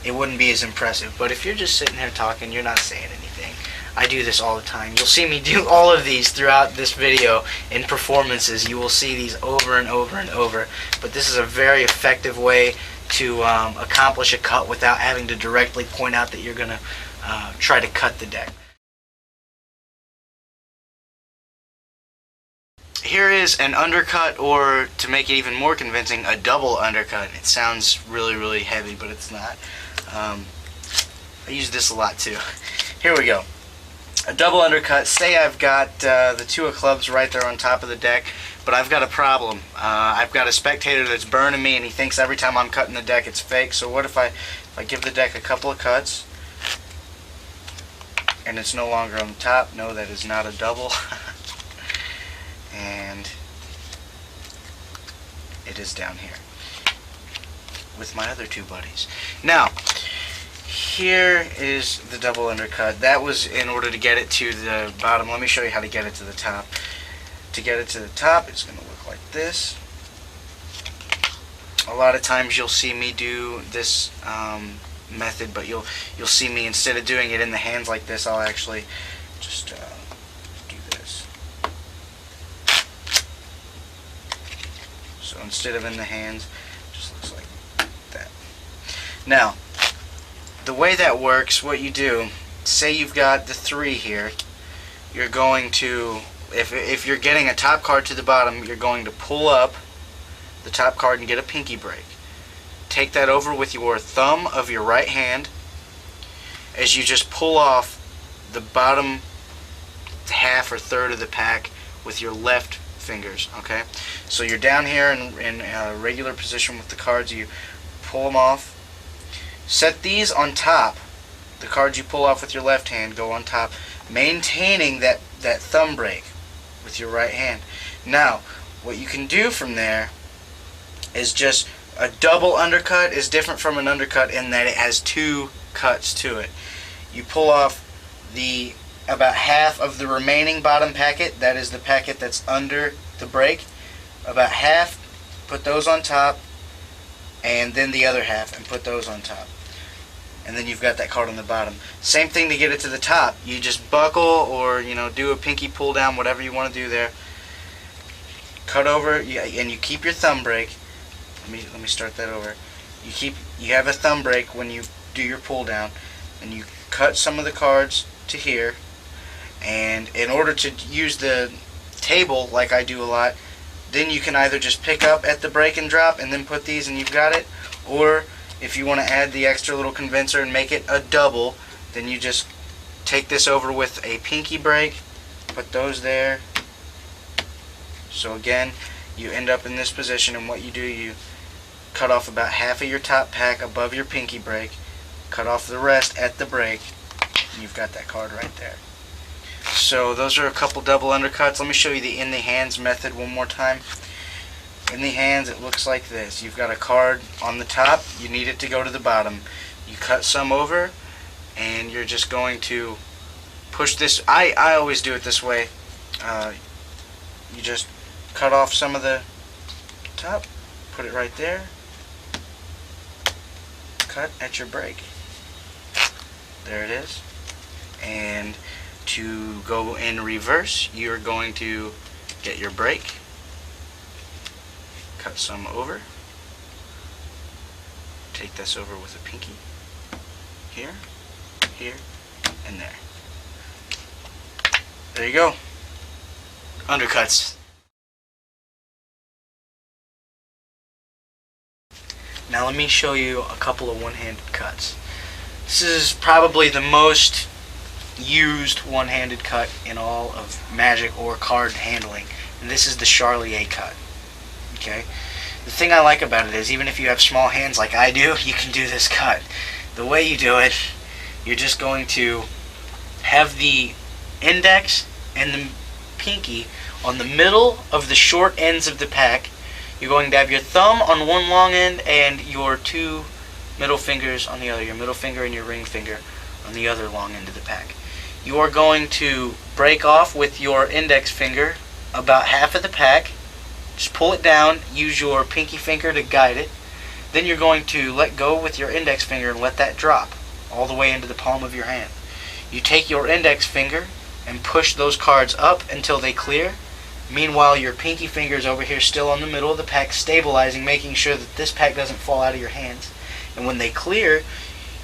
it wouldn't be as impressive. But if you're just sitting here talking, you're not saying anything. I do this all the time. You'll see me do all of these throughout this video in performances. You will see these over and over and over. But this is a very effective way to accomplish a cut without having to directly point out that you're going to try to cut the deck. Here is an undercut, or to make it even more convincing, a double undercut. It sounds really, really heavy, but it's not. I use this a lot too. Here we go. A double undercut. Say I've got the two of clubs right there on top of the deck, but I've got a problem. I've got a spectator that's burning me, and he thinks every time I'm cutting the deck it's fake. So what if I give the deck a couple of cuts, and it's no longer on the top? No, that is not a double. And it is down here with my other two buddies. Now, here is the double undercut. That was in order to get it to the bottom. Let me show you how to get it to the top. To get it to the top, it's going to look like this. A lot of times you'll see me do this method, but you'll see me, instead of doing it in the hands like this, I'll actually just do this. So instead of in the hands, it just looks like that. Now, the way that works, what you do, say you've got the 3 here, you're going to, if you're getting a top card to the bottom, you're going to pull up the top card and get a pinky break. Take that over with your thumb of your right hand as you just pull off the bottom half or third of the pack with your left fingers. Okay, so you're down here in a regular position with the cards. You pull them off. Set these on top. The cards you pull off with your left hand go on top, maintaining that thumb break with your right hand. Now, what you can do from there is just a double undercut is different from an undercut in that it has 2 cuts to it. You pull off about half of the remaining bottom packet, that is the packet that's under the break, about half, put those on top, and then the other half and put those on top. And then you've got that card on the bottom. Same thing to get it to the top. You just buckle, or do a pinky pull down, whatever you want to do there. Cut over, and you keep your thumb break. Let me start that over. You have a thumb break when you do your pull down, and you cut some of the cards to here. And in order to use the table like I do a lot, then you can either just pick up at the break and drop and then put these and you've got it, or if you want to add the extra little convincer and make it a double, then you just take this over with a pinky break, put those there. So again, you end up in this position, and what you do, you cut off about half of your top pack above your pinky break, cut off the rest at the break, and you've got that card right there. So those are a couple double undercuts. Let me show you the in the hands method one more time. In the hands, it looks like this. You've got a card on the top, you need it to go to the bottom. You cut some over, and you're just going to push this. I always do it this way. You just cut off some of the top, put it right there, cut at your break. There it is. And to go in reverse, you're going to get your break, cut some over, take this over with a pinky, here, here, and there. There you go. Undercuts. Now let me show you a couple of one-handed cuts. This is probably the most used one-handed cut in all of Magic or card handling, and this is the Charlier cut. Okay? The thing I like about it is, even if you have small hands like I do, you can do this cut. The way you do it, you're just going to have the index and the pinky on the middle of the short ends of the pack. You're going to have your thumb on one long end and your two middle fingers on the other, your middle finger and your ring finger on the other long end of the pack. You are going to break off with your index finger about half of the pack. Just pull it down, use your pinky finger to guide it. Then you're going to let go with your index finger and let that drop all the way into the palm of your hand. You take your index finger and push those cards up until they clear. Meanwhile, your pinky finger is over here still on the middle of the pack, stabilizing, making sure that this pack doesn't fall out of your hands. And when they clear,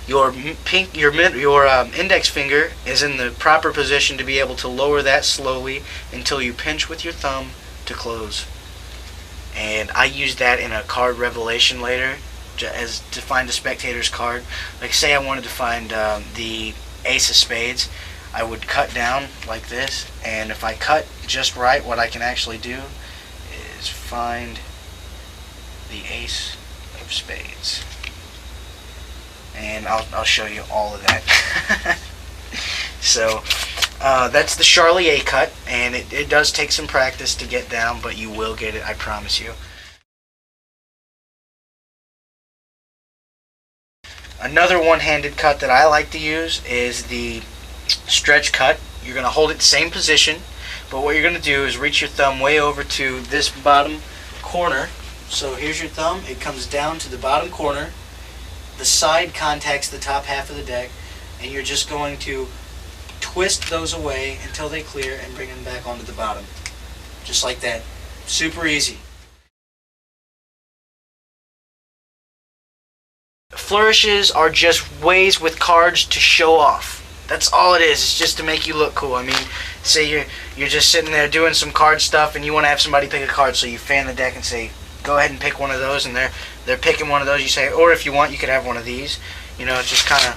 your index finger is in the proper position to be able to lower that slowly until you pinch with your thumb to close. And I use that in a card revelation later as to find a spectator's card. Like, say I wanted to find the Ace of Spades, I would cut down like this, and if I cut just right, what I can actually do is find the Ace of Spades. And I'll show you all of that. So that's the Charlier cut, and it does take some practice to get down, but you will get it, I promise you. Another one-handed cut that I like to use is the stretch cut. You're going to hold it same position, but what you're going to do is reach your thumb way over to this bottom corner. So here's your thumb, it comes down to the bottom corner, the side contacts the top half of the deck, and you're just going to twist those away until they clear and bring them back onto the bottom. Just like that. Super easy. Flourishes are just ways with cards to show off. That's all it is. It's just to make you look cool. I mean, say you're just sitting there doing some card stuff and you want to have somebody pick a card, so you fan the deck and say, go ahead and pick one of those, and they're picking one of those. You say, or if you want, you could have one of these. You know, it's just kind of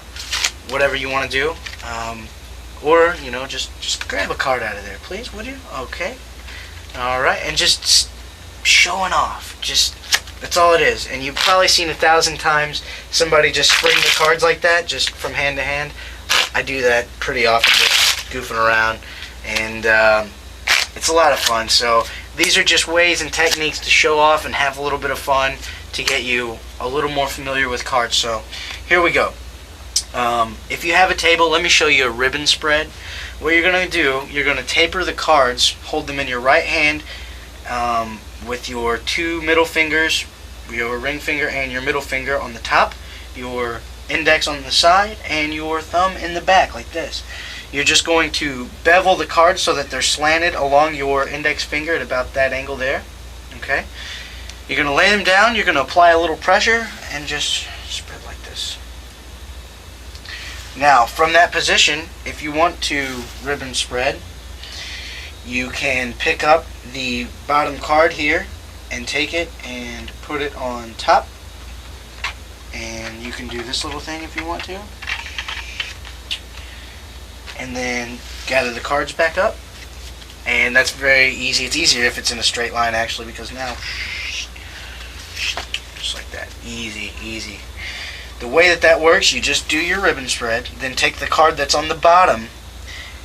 whatever you want to do. Or, you know, just grab a card out of there, please, would you? Okay. All right, and just showing off. Just, that's all it is. And you've probably seen 1,000 times somebody just spring the cards like that, just from hand to hand. I do that pretty often, just goofing around, and it's a lot of fun. So these are just ways and techniques to show off and have a little bit of fun to get you a little more familiar with cards. So here we go. If you have a table, let me show you a ribbon spread. What you're going to do, you're going to taper the cards, hold them in your right hand with your two middle fingers, your ring finger and your middle finger on the top, your index on the side, and your thumb in the back like this. You're just going to bevel the cards so that they're slanted along your index finger at about that angle there. Okay? You're going to lay them down, you're going to apply a little pressure, and just spread like this. Now, from that position, if you want to ribbon spread, you can pick up the bottom card here and take it and put it on top. And you can do this little thing if you want to. And then gather the cards back up. And that's very easy. It's easier if it's in a straight line, actually, because now, just like that. Easy, easy. The way that works, you just do your ribbon spread, then take the card that's on the bottom,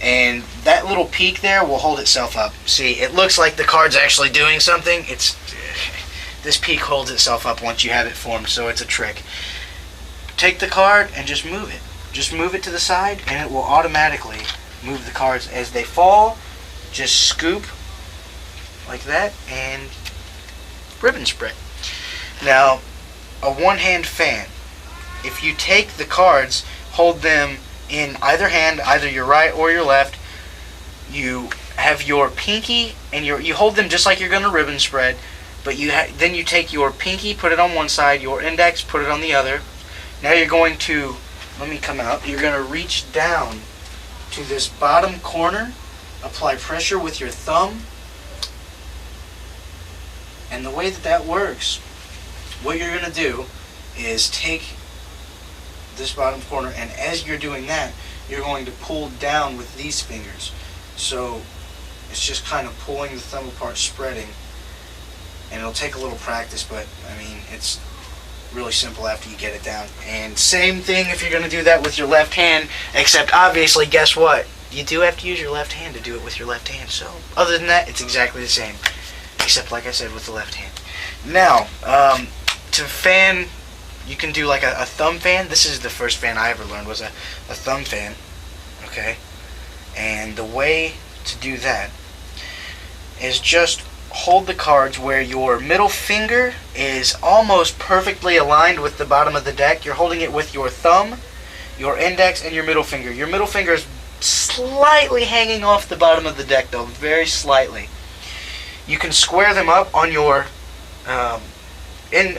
and that little peak there will hold itself up. See, it looks like the card's actually doing something. This peak holds itself up once you have it formed, so it's a trick. take the card and just move it. Just move it to the side and it will automatically move the cards as they fall. Just scoop like that and ribbon spread. Now, a one-hand fan. If you take the cards, hold them in either hand, either your right or your left, you have your pinky and you hold them just like you're going to ribbon spread, but then you take your pinky, put it on one side, your index, put it on the other. Now you're going to, let me come out, you're going to reach down to this bottom corner, apply pressure with your thumb, and the way that that works, what you're going to do is take this bottom corner, and as you're doing that, you're going to pull down with these fingers. So it's just kind of pulling the thumb apart, spreading, and it'll take a little practice, but I mean, it's really simple after you get it down. And same thing if you're going to do that with your left hand, except obviously, guess what? You do have to use your left hand to do it with your left hand. So other than that, it's exactly the same, except like I said, with the left hand. Now, to fan, you can do like a thumb fan. This is the first fan I ever learned, was a thumb fan. Okay? And the way to do that is just hold the cards where your middle finger is almost perfectly aligned with the bottom of the deck. You're holding it with your thumb, your index, and your middle finger. Your middle finger is slightly hanging off the bottom of the deck, though, very slightly. You can square them up on your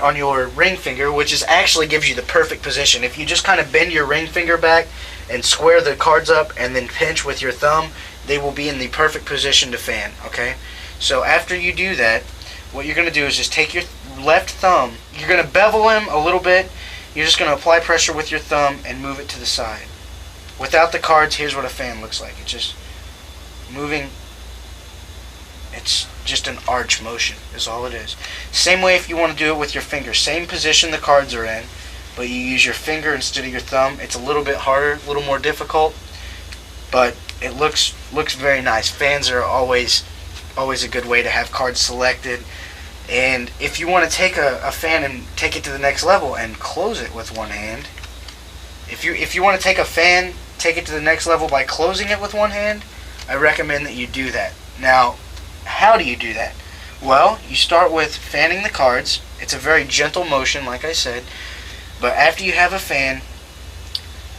on your ring finger, which is actually gives you the perfect position. If you just kind of bend your ring finger back and square the cards up and then pinch with your thumb, they will be in the perfect position to fan. Okay? So after you do that, what you're going to do is just take your left thumb, you're going to bevel him a little bit, you're just going to apply pressure with your thumb and move it to the side. Without the cards, here's what a fan looks like. It's just moving, it's just an arch motion is all it is. Same way if you want to do it with your finger. Same position the cards are in, but you use your finger instead of your thumb. It's a little bit harder, a little more difficult, but it looks very nice. Fans are always a good way to have cards selected. And if you want to take a fan and take it to the next level and close it with one hand, if you want to take a fan, take it to the next level by closing it with one hand, I recommend that you do that. Now, how do you do that? Well, you start with fanning the cards. It's a very gentle motion, like I said, but after you have a fan,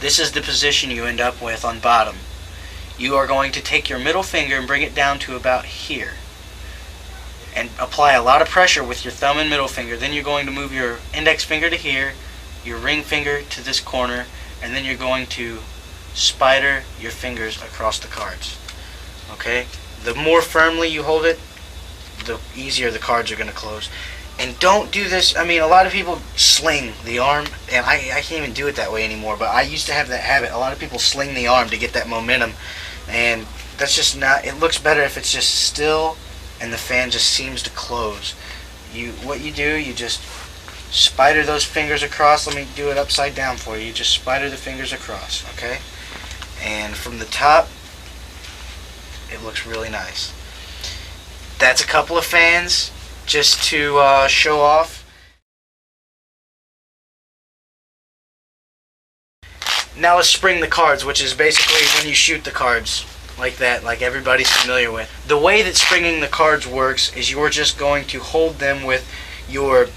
this is the position you end up with on bottom. You are going to take your middle finger and bring it down to about here and apply a lot of pressure with your thumb and middle finger. Then you're going to move your index finger to here, your ring finger to this corner, and then you're going to spider your fingers across the cards. Okay? The more firmly you hold it, the easier the cards are going to close. And don't do this, I mean, a lot of people sling the arm, and I can't even do it that way anymore, but I used to have that habit. A lot of people sling the arm to get that momentum, and that's just not, it looks better if it's just still and the fan just seems to close. What you do, you just spider those fingers across. Let me do it upside down for you. You just spider the fingers across, okay? And from the top, it looks really nice. That's a couple of fans just to show off. Now let's spring the cards, which is basically when you shoot the cards like that, like everybody's familiar with. The way that springing the cards works is you're just going to hold them with your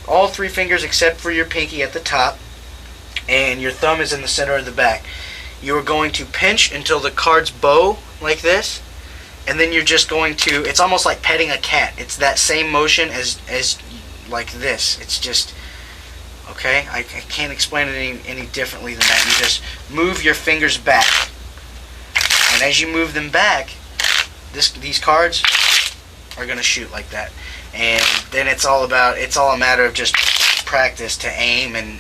all three fingers except for your pinky at the top, and your thumb is in the center of the back. You're going to pinch until the cards bow like this, and then you're just going to, it's almost like petting a cat. It's that same motion as like this. It's just, okay, I can't explain it any differently than that. You just move your fingers back, and as you move them back, these cards are going to shoot like that. And then it's all a matter of just practice to aim, and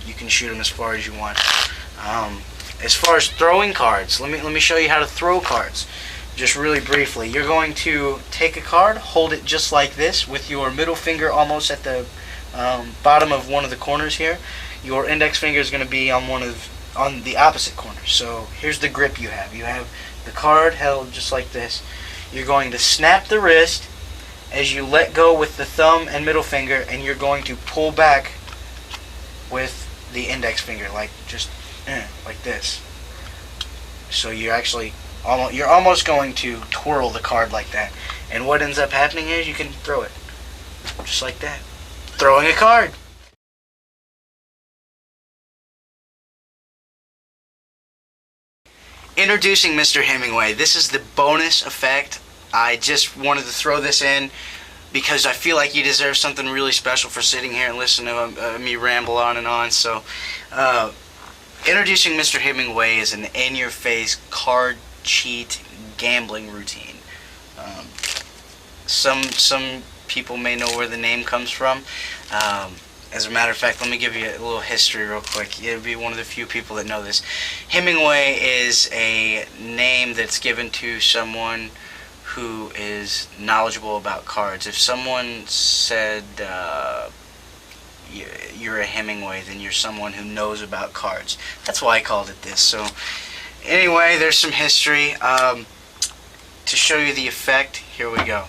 you can shoot them as far as you want. As far as throwing cards, let me show you how to throw cards. Just really briefly, you're going to take a card, hold it just like this with your middle finger almost at the bottom of one of the corners here. Your index finger is going to be on the opposite corner. So here's the grip you have. You have the card held just like this. You're going to snap the wrist as you let go with the thumb and middle finger, and you're going to pull back with the index finger, like just like this. So you're almost going to twirl the card like that. And what ends up happening is you can throw it just like that. Throwing a card. Introducing Mr. Hemingway. This is the bonus effect. I just wanted to throw this in because I feel like you deserve something really special for sitting here and listening to me ramble on and on. So, introducing Mr. Hemingway is an in-your-face card cheat gambling routine. Some people may know where the name comes from. As a matter of fact, let me give you a little history real quick. You'll be one of the few people that know this. Hemingway is a name that's given to someone who is knowledgeable about cards. If someone said you're a Hemingway, then you're someone who knows about cards. That's why I called it this. So anyway, there's some history. To show you the effect, here we go.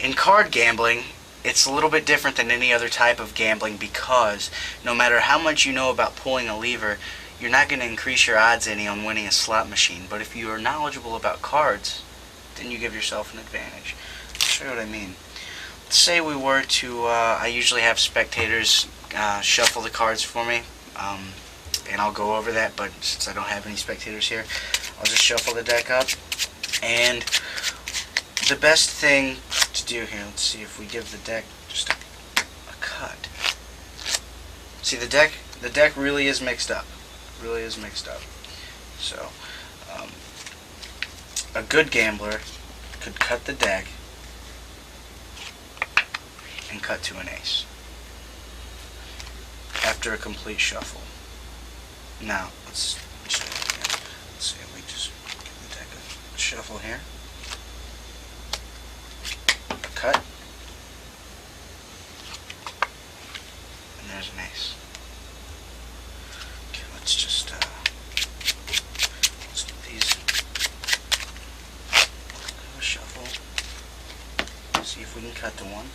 In card gambling, it's a little bit different than any other type of gambling because no matter how much you know about pulling a lever, you're not going to increase your odds any on winning a slot machine. But if you are knowledgeable about cards, then you give yourself an advantage. I'll show you what I mean. Let's say we were to, I usually have spectators shuffle the cards for me, and I'll go over that, but since I don't have any spectators here, I'll just shuffle the deck up. And the best thing to do here, let's see if we give the deck just a cut. See, the deck really is mixed up. Really is mixed up. So, a good gambler could cut the deck and cut to an ace after a complete shuffle. Now, let's show you again. Let's see if we just give the deck a shuffle here. A cut. And there's an ace. Okay, let's just let's do these. A shuffle. See if we can cut to one.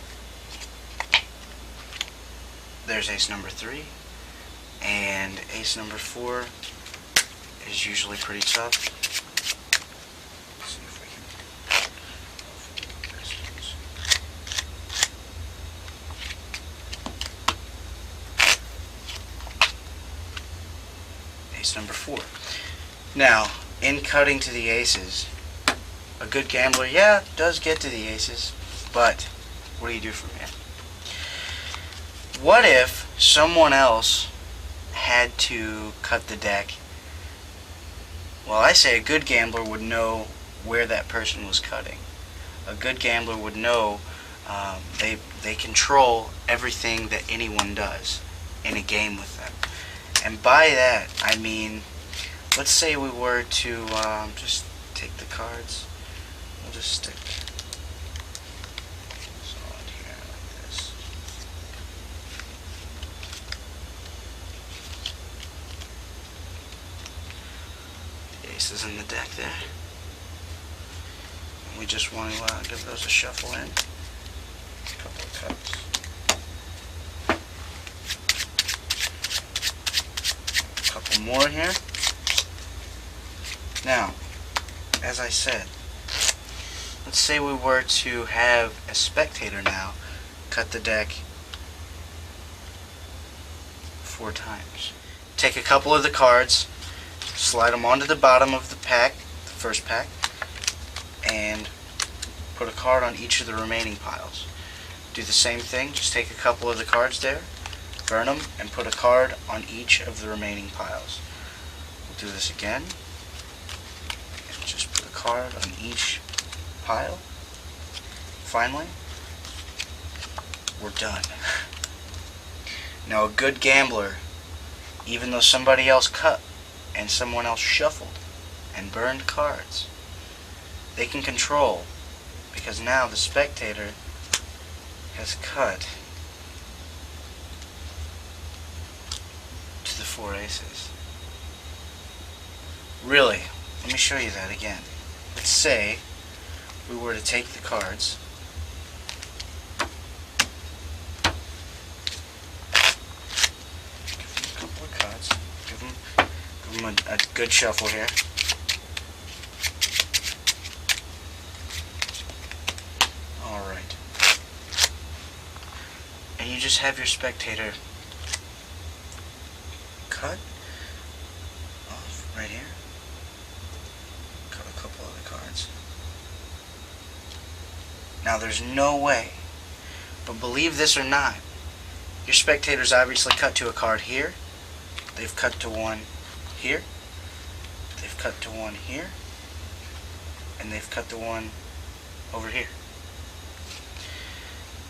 There's ace number 3, and ace number 4 is usually pretty tough. Let's see if we can. Ace number 4. Now, in cutting to the aces, a good gambler, yeah, does get to the aces, but what do you do from here? What if someone else had to cut the deck? Well, I say a good gambler would know where that person was cutting. A good gambler would know they control everything that anyone does in a game with them. And by that, I mean, let's say we were to just take the cards. We'll just stick solid here like this. The ace is in the deck there. And we just want to give those a shuffle in. A couple of cups. A couple more here. Now, as I said, let's say we were to have a spectator now cut the deck 4 times. Take a couple of the cards, slide them onto the bottom of the pack, the first pack, and put a card on each of the remaining piles. Do the same thing, just take a couple of the cards there, burn them, and put a card on each of the remaining piles. We'll do this again. Just put a card on each pile. Finally, we're done. Now, a good gambler, even though somebody else cut and someone else shuffled and burned cards, they can control, because now the spectator has cut to the 4 aces. Really? Let me show you that again. Let's say we were to take the cards, give them a couple of Give them a good shuffle here. Alright. And you just have your spectator cut off right here. Cut a couple other cards. Now there's no way, but believe this or not, your spectators obviously cut to a card here. They've cut to one here. They've cut to one here. And they've cut to one over here.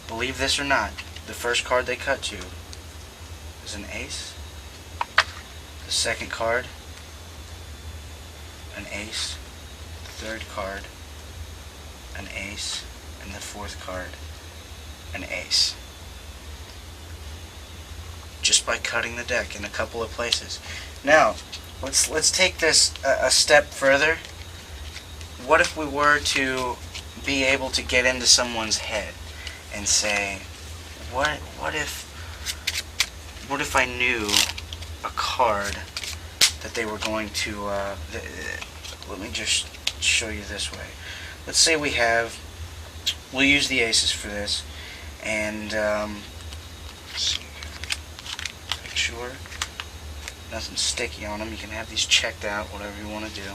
Believe this or not, the first card they cut to is an ace. The second card, an ace. The third card, an ace. And the fourth card, an ace. Just by cutting the deck in a couple of places. Now, let's take this a step further. What if we were to be able to get into someone's head and say, what if I knew a card that they were going to let me just show you this way. Let's say we'll use the aces for this, and let's see here. Make sure nothing's sticky on them. You can have these checked out, whatever you want to do.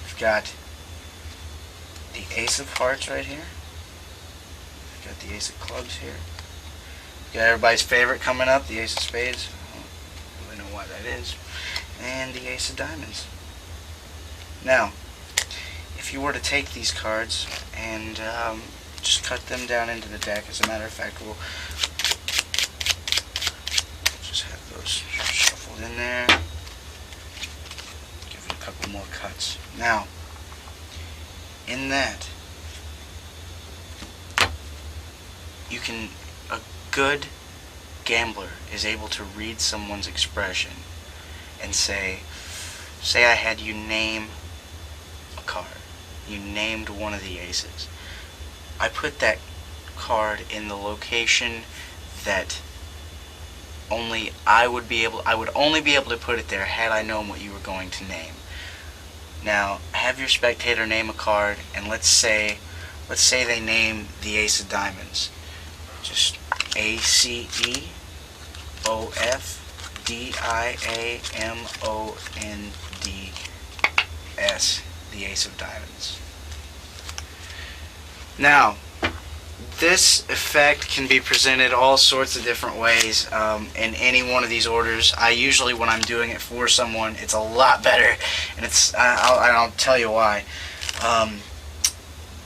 We've got the ace of hearts right here. We've got the ace of clubs here. We've got everybody's favorite coming up, the ace of spades. I don't really know why that is. And the ace of diamonds. Now, if you were to take these cards and just cut them down into the deck, as a matter of fact, we'll just have those shuffled in there. Give it a couple more cuts. Now, in that, a good gambler is able to read someone's expression and say I had you name a card. You named one of the aces. I put that card in the location that I would only be able to put it there had I known what you were going to name. Now, have your spectator name a card, and let's say they name the ace of diamonds. Just ACEOFDIAMONDS, the ace of diamonds. Now, this effect can be presented all sorts of different ways in any one of these orders. I usually, when I'm doing it for someone, it's a lot better, and I'll tell you why.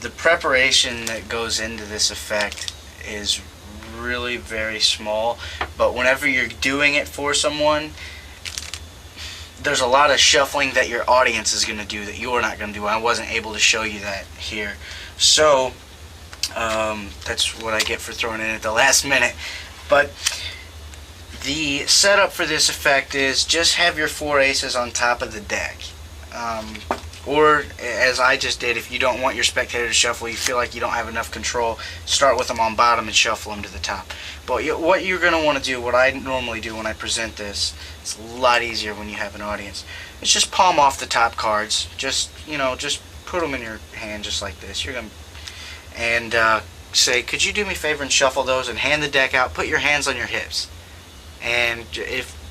The preparation that goes into this effect is really very small, but whenever you're doing it for someone, there's a lot of shuffling that your audience is going to do that you're not going to do. I wasn't able to show you that here, so that's what I get for throwing it in at the last minute. But the setup for this effect is just have your 4 aces on top of the deck. Or, as I just did, if you don't want your spectator to shuffle, you feel like you don't have enough control, start with them on bottom and shuffle them to the top. But what you're going to want to do, what I normally do when I present this, it's a lot easier when you have an audience, is just palm off the top cards. Just put them in your hand just like this. You're going to, and say, could you do me a favor and shuffle those, and hand the deck out, put your hands on your hips. And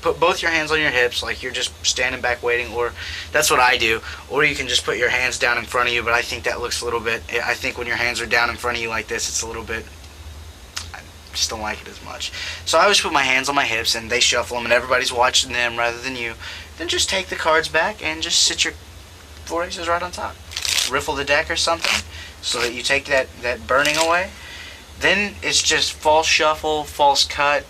put both your hands on your hips like you're just standing back waiting, or that's what I do, or you can just put your hands down in front of you, but I think that looks a little bit, I think when your hands are down in front of you like this, it's a little bit, I just don't like it as much. So I always put my hands on my hips and they shuffle them and everybody's watching them rather than you. Then just take the cards back and just sit your 4 aces right on top. Riffle the deck or something so that you take that burning away. Then it's just false shuffle, false cut.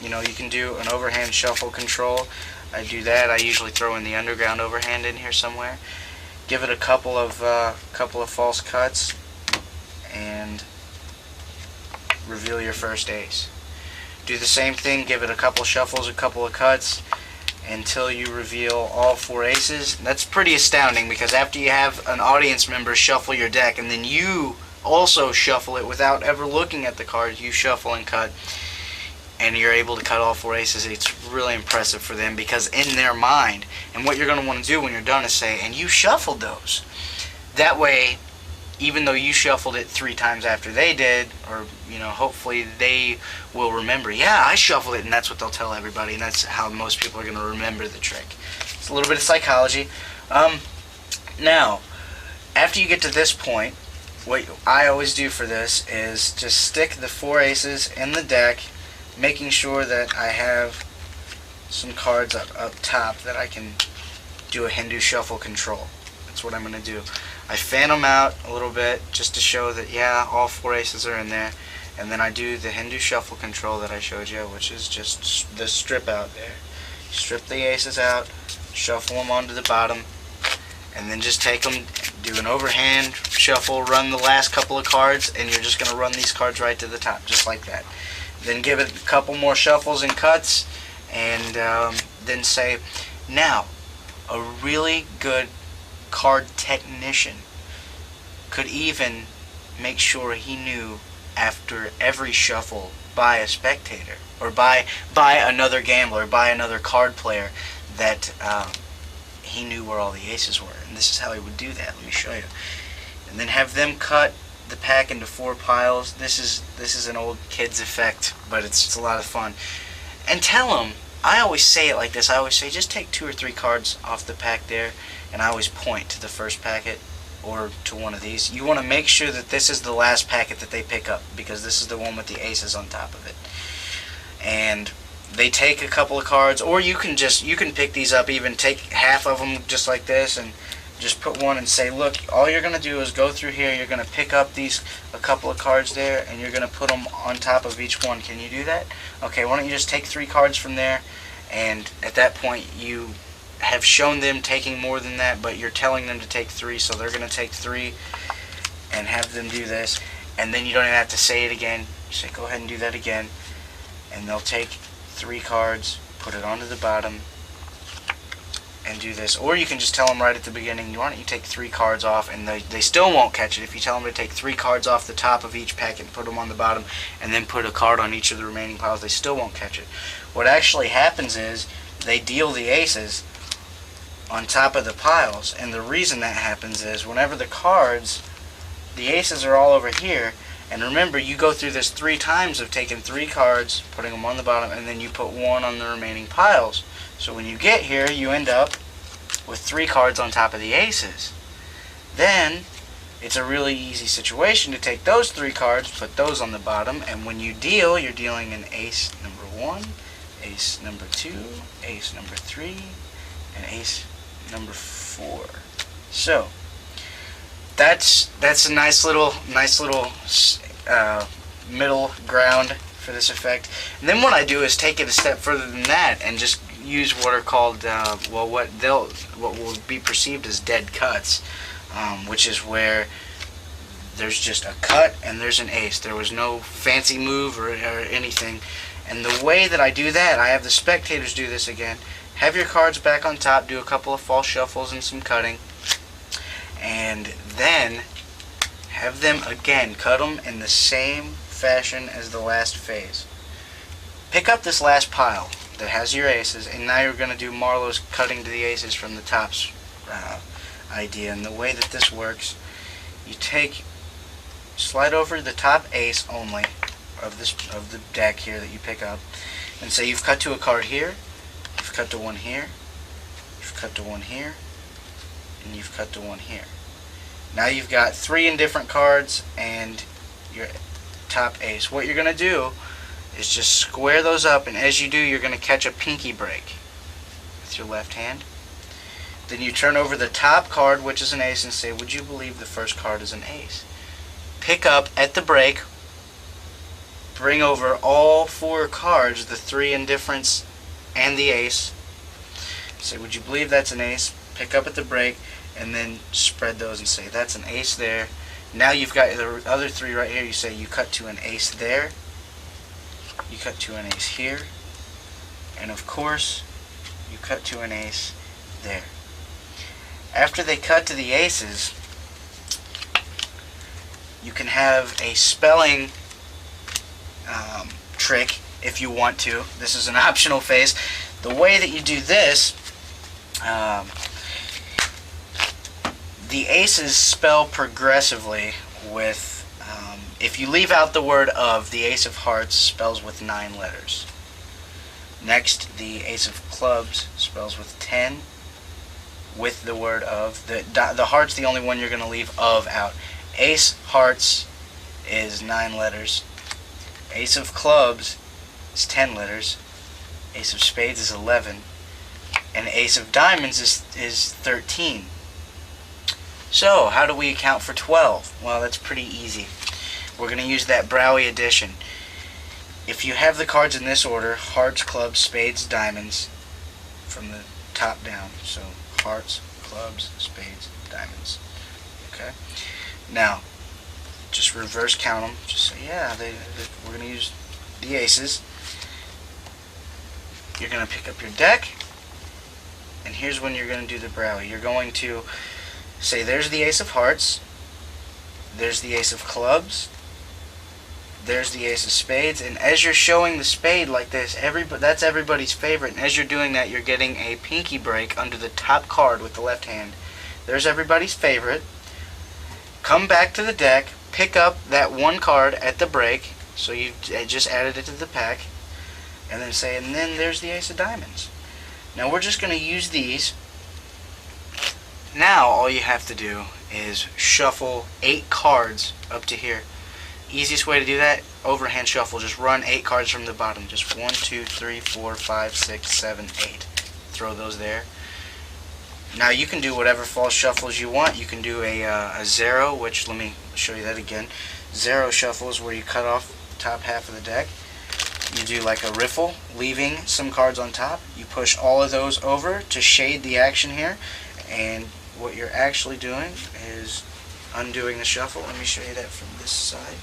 You can do an overhand shuffle control. I do that. I usually throw in the underground overhand in here somewhere. Give it a couple of false cuts and reveal your first ace. Do the same thing. Give it a couple shuffles, a couple of cuts until you reveal all 4 aces. That's pretty astounding, because after you have an audience member shuffle your deck and then you also shuffle it without ever looking at the cards, you shuffle and cut, and you're able to cut all 4 aces, it's really impressive for them, because in their mind, and what you're going to want to do when you're done is say, and you shuffled those. That way, even though you shuffled it 3 times after they did, or hopefully they will remember, yeah, I shuffled it, and that's what they'll tell everybody, and that's how most people are going to remember the trick. It's a little bit of psychology. Now, after you get to this point, what I always do for this is just stick the 4 aces in the deck, making sure that I have some cards up top that I can do a Hindu Shuffle control. That's what I'm going to do. I fan them out a little bit just to show that, yeah, all 4 aces are in there. And then I do the Hindu Shuffle control that I showed you, which is just the strip out there. Strip the aces out, shuffle them onto the bottom, and then just take them, do an overhand shuffle, run the last couple of cards, and you're just going to run these cards right to the top, just like that. Then give it a couple more shuffles and cuts, and then say, now, a really good card technician could even make sure he knew after every shuffle by a spectator, or by another gambler, by another card player, that he knew where all the aces were. And this is how he would do that. Let me show you. And then have them cut the pack into 4 piles. This is an old kid's effect, but it's a lot of fun. And tell them, I always say it like this, I always say, just take 2 or 3 cards off the pack there, and I always point to the first packet or to one of these. You want to make sure that this is the last packet that they pick up, because this is the one with the aces on top of it. And they take a couple of cards, or you can pick these up, even take half of them just like this, and just put one and say, look, all you're going to do is go through here, you're going to pick up a couple of cards there, and you're going to put them on top of each one. Can you do that? Okay, why don't you just take 3 cards from there, and at that point you have shown them taking more than that, but you're telling them to take 3, so they're going to take 3 and have them do this, and then you don't even have to say it again. You say, go ahead and do that again, and they'll take 3 cards, put it onto the bottom, and do this. Or you can just tell them right at the beginning, why don't you take 3 cards off, and they still won't catch it. If you tell them to take 3 cards off the top of each packet and put them on the bottom, and then put a card on each of the remaining piles, they still won't catch it. What actually happens is they deal the aces on top of the piles, and the reason that happens is whenever the aces are all over here, and remember, you go through this 3 times of taking 3 cards, putting them on the bottom, and then you put 1 on the remaining piles. So when you get here, you end up with 3 cards on top of the aces. Then, it's a really easy situation to take those 3 cards, put those on the bottom, and when you deal, you're dealing an ace number 1, ace number 2, ace number 3, and ace number 4. So, that's a nice little middle ground for this effect. And then what I do is take it a step further than that and just use what are called what will be perceived as dead cuts, which is where there's just a cut and there's an ace. There was no fancy move or anything. And the way that I do that, I have the spectators do this again. Have your cards back on top, do a couple of false shuffles and some cutting, and then have them again cut them in the same fashion as the last phase. Pick up this last pile that has your aces, and now you're going to do Marlowe's cutting to the aces from the tops idea. And the way that this works, you slide over the top ace only of the deck here that you pick up, and say you've cut to a card here, you've cut to one here, you've cut to one here, and you've cut to one here. Now you've got 3 indifferent cards and your top ace. What you're going to do is just square those up, and as you do, you're going to catch a pinky break with your left hand. Then you turn over the top card, which is an ace, and say, would you believe the first card is an ace? Pick up at the break, bring over all 4 cards, the 3 indifferents and the ace. Say, would you believe that's an ace? Pick up at the break, and then spread those and say, that's an ace there. Now you've got the other 3 right here. You say you cut to an ace there, you cut to an ace here, and of course you cut to an ace there. After they cut to the aces, you can have a spelling trick if you want to. This is an optional phase. The way that you do this, the aces spell progressively with, if you leave out the word of, the ace of hearts spells with 9 letters. Next, the ace of clubs spells with 10 with the word of. The heart's the only one you're going to leave of out. Ace hearts is 9 letters. Ace of clubs is 10 letters. Ace of spades is 11. And ace of diamonds is 13. So, how do we account for 12? Well, that's pretty easy. We're going to use that Braue Addition. If you have the cards in this order, hearts, clubs, spades, diamonds, from the top down. So, hearts, clubs, spades, diamonds. Okay? Now, just reverse count them. Just say, yeah, we're going to use the aces. You're going to pick up your deck, and here's when you're going to do the Braue. You're going to say, there's the ace of hearts, there's the ace of clubs, there's the ace of spades, and as you're showing the spade like this, that's everybody's favorite, and as you're doing that, you're getting a pinky break under the top card with the left hand. There's everybody's favorite. Come back to the deck, pick up that one card at the break, so you just added it to the pack, and then say, and then there's the ace of diamonds. Now we're just going to use these. Now all you have to do is shuffle 8 cards up to here. Easiest way to do that, overhand shuffle. Just run 8 cards from the bottom. Just 1, 2, 3, 4, 5, 6, 7, 8. Throw those there. Now you can do whatever false shuffles you want. You can do a Zarrow, which let me show you that again. Zarrow Shuffle is where you cut off the top half of the deck. You do like a riffle, leaving some cards on top. You push all of those over to shade the action here, and what you're actually doing is undoing the shuffle. Let me show you that from this side.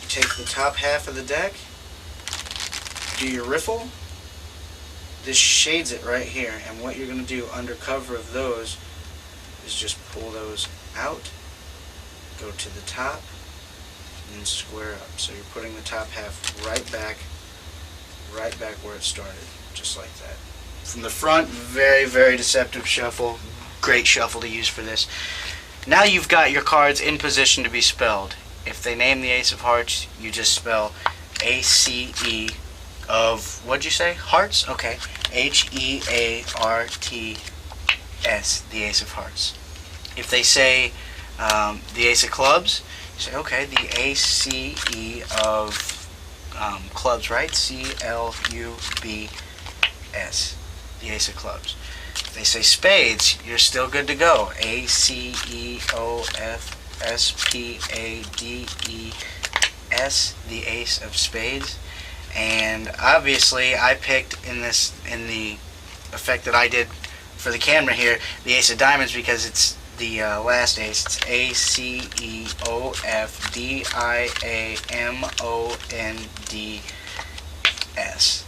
You take the top half of the deck, do your riffle. This shades it right here, and what you're going to do under cover of those is just pull those out, go to the top, and then square up. So you're putting the top half right back where it started, just like that. From the front, very, very deceptive shuffle. Great shuffle to use for this. Now you've got your cards in position to be spelled. If they name the ace of hearts, you just spell A-C-E of, what'd you say? Hearts? Okay. H-E-A-R-T-S, the ace of hearts. If they say the ace of clubs, you say, okay, the A-C-E of clubs, right? C-L-U-B-S, the ace of clubs. If they say spades, you're still good to go. A-C-E-O-F-S-P-A-D-E-S, the ace of spades. And obviously I picked in the effect that I did for the camera here, the ace of diamonds, because it's the last ace. It's A-C-E-O-F-D-I-A-M-O-N-D-S.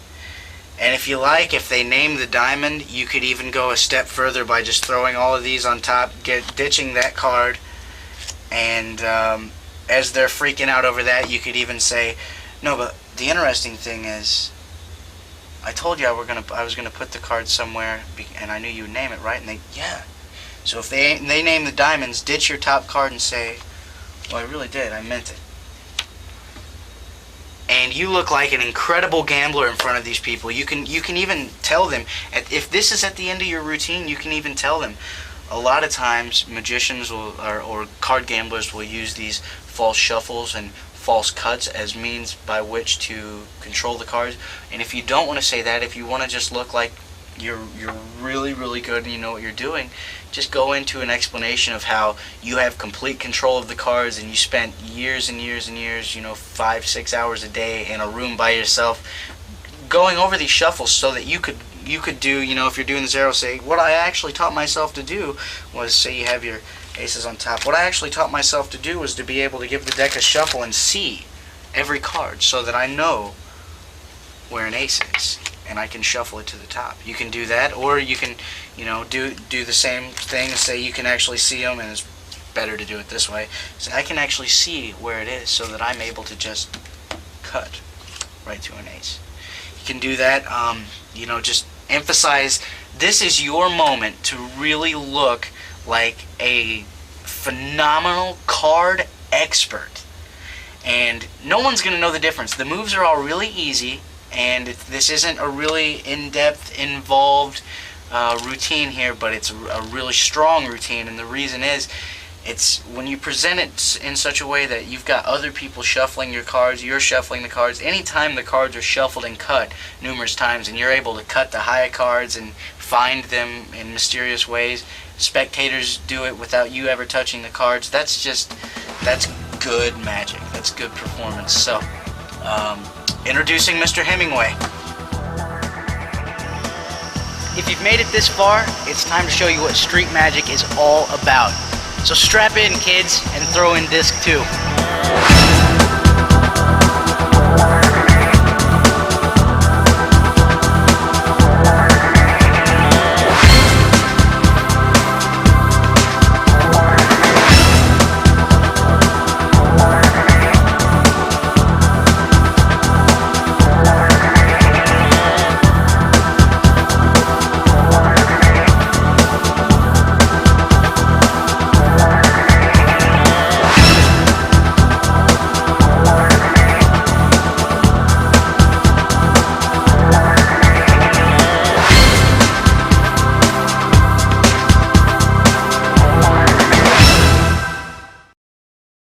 And if you like, if they name the diamond, you could even go a step further by just throwing all of these on top, ditching that card, and as they're freaking out over that, you could even say, no, but the interesting thing is, I told you I was gonna put the card somewhere, and I knew you would name it, right? And they, yeah. So if they name the diamonds, ditch your top card and say, well, I really did, I meant it. And you look like an incredible gambler in front of these people. You can even tell them, if this is at the end of your routine, you can even tell them. A lot of times, magicians or card gamblers will use these false shuffles and false cuts as means by which to control the cards. And if you don't want to say that, if you want to just look like you're really, really good and you know what you're doing, just go into an explanation of how you have complete control of the cards and you spent years and years and years, 5-6 hours a day in a room by yourself going over these shuffles, so that you could do, if you're doing the Zarrow, say, what I actually taught myself to do was, say you have your aces on top, what I actually taught myself to do was to be able to give the deck a shuffle and see every card so that I know where an ace is and I can shuffle it to the top. You can do that, or you can do the same thing and say you can actually see them, and it's better to do it this way. So I can actually see where it is so that I'm able to just cut right to an ace. You can do that, you know, just emphasize this is your moment to really look like a phenomenal card expert. And no one's going to know the difference. The moves are all really easy, and this isn't a really in-depth, involved routine here, but it's a really strong routine, and the reason is it's when you present it in such a way that you've got other people shuffling your cards, you're shuffling the cards. Anytime the cards are shuffled and cut numerous times and you're able to cut the high cards and find them in mysterious ways, spectators do it without you ever touching the cards. That's good magic. That's good performance. So, introducing Mr. Hemingway. If you've made it this far, it's time to show you what street magic is all about. So strap in, kids, and throw in disc 2.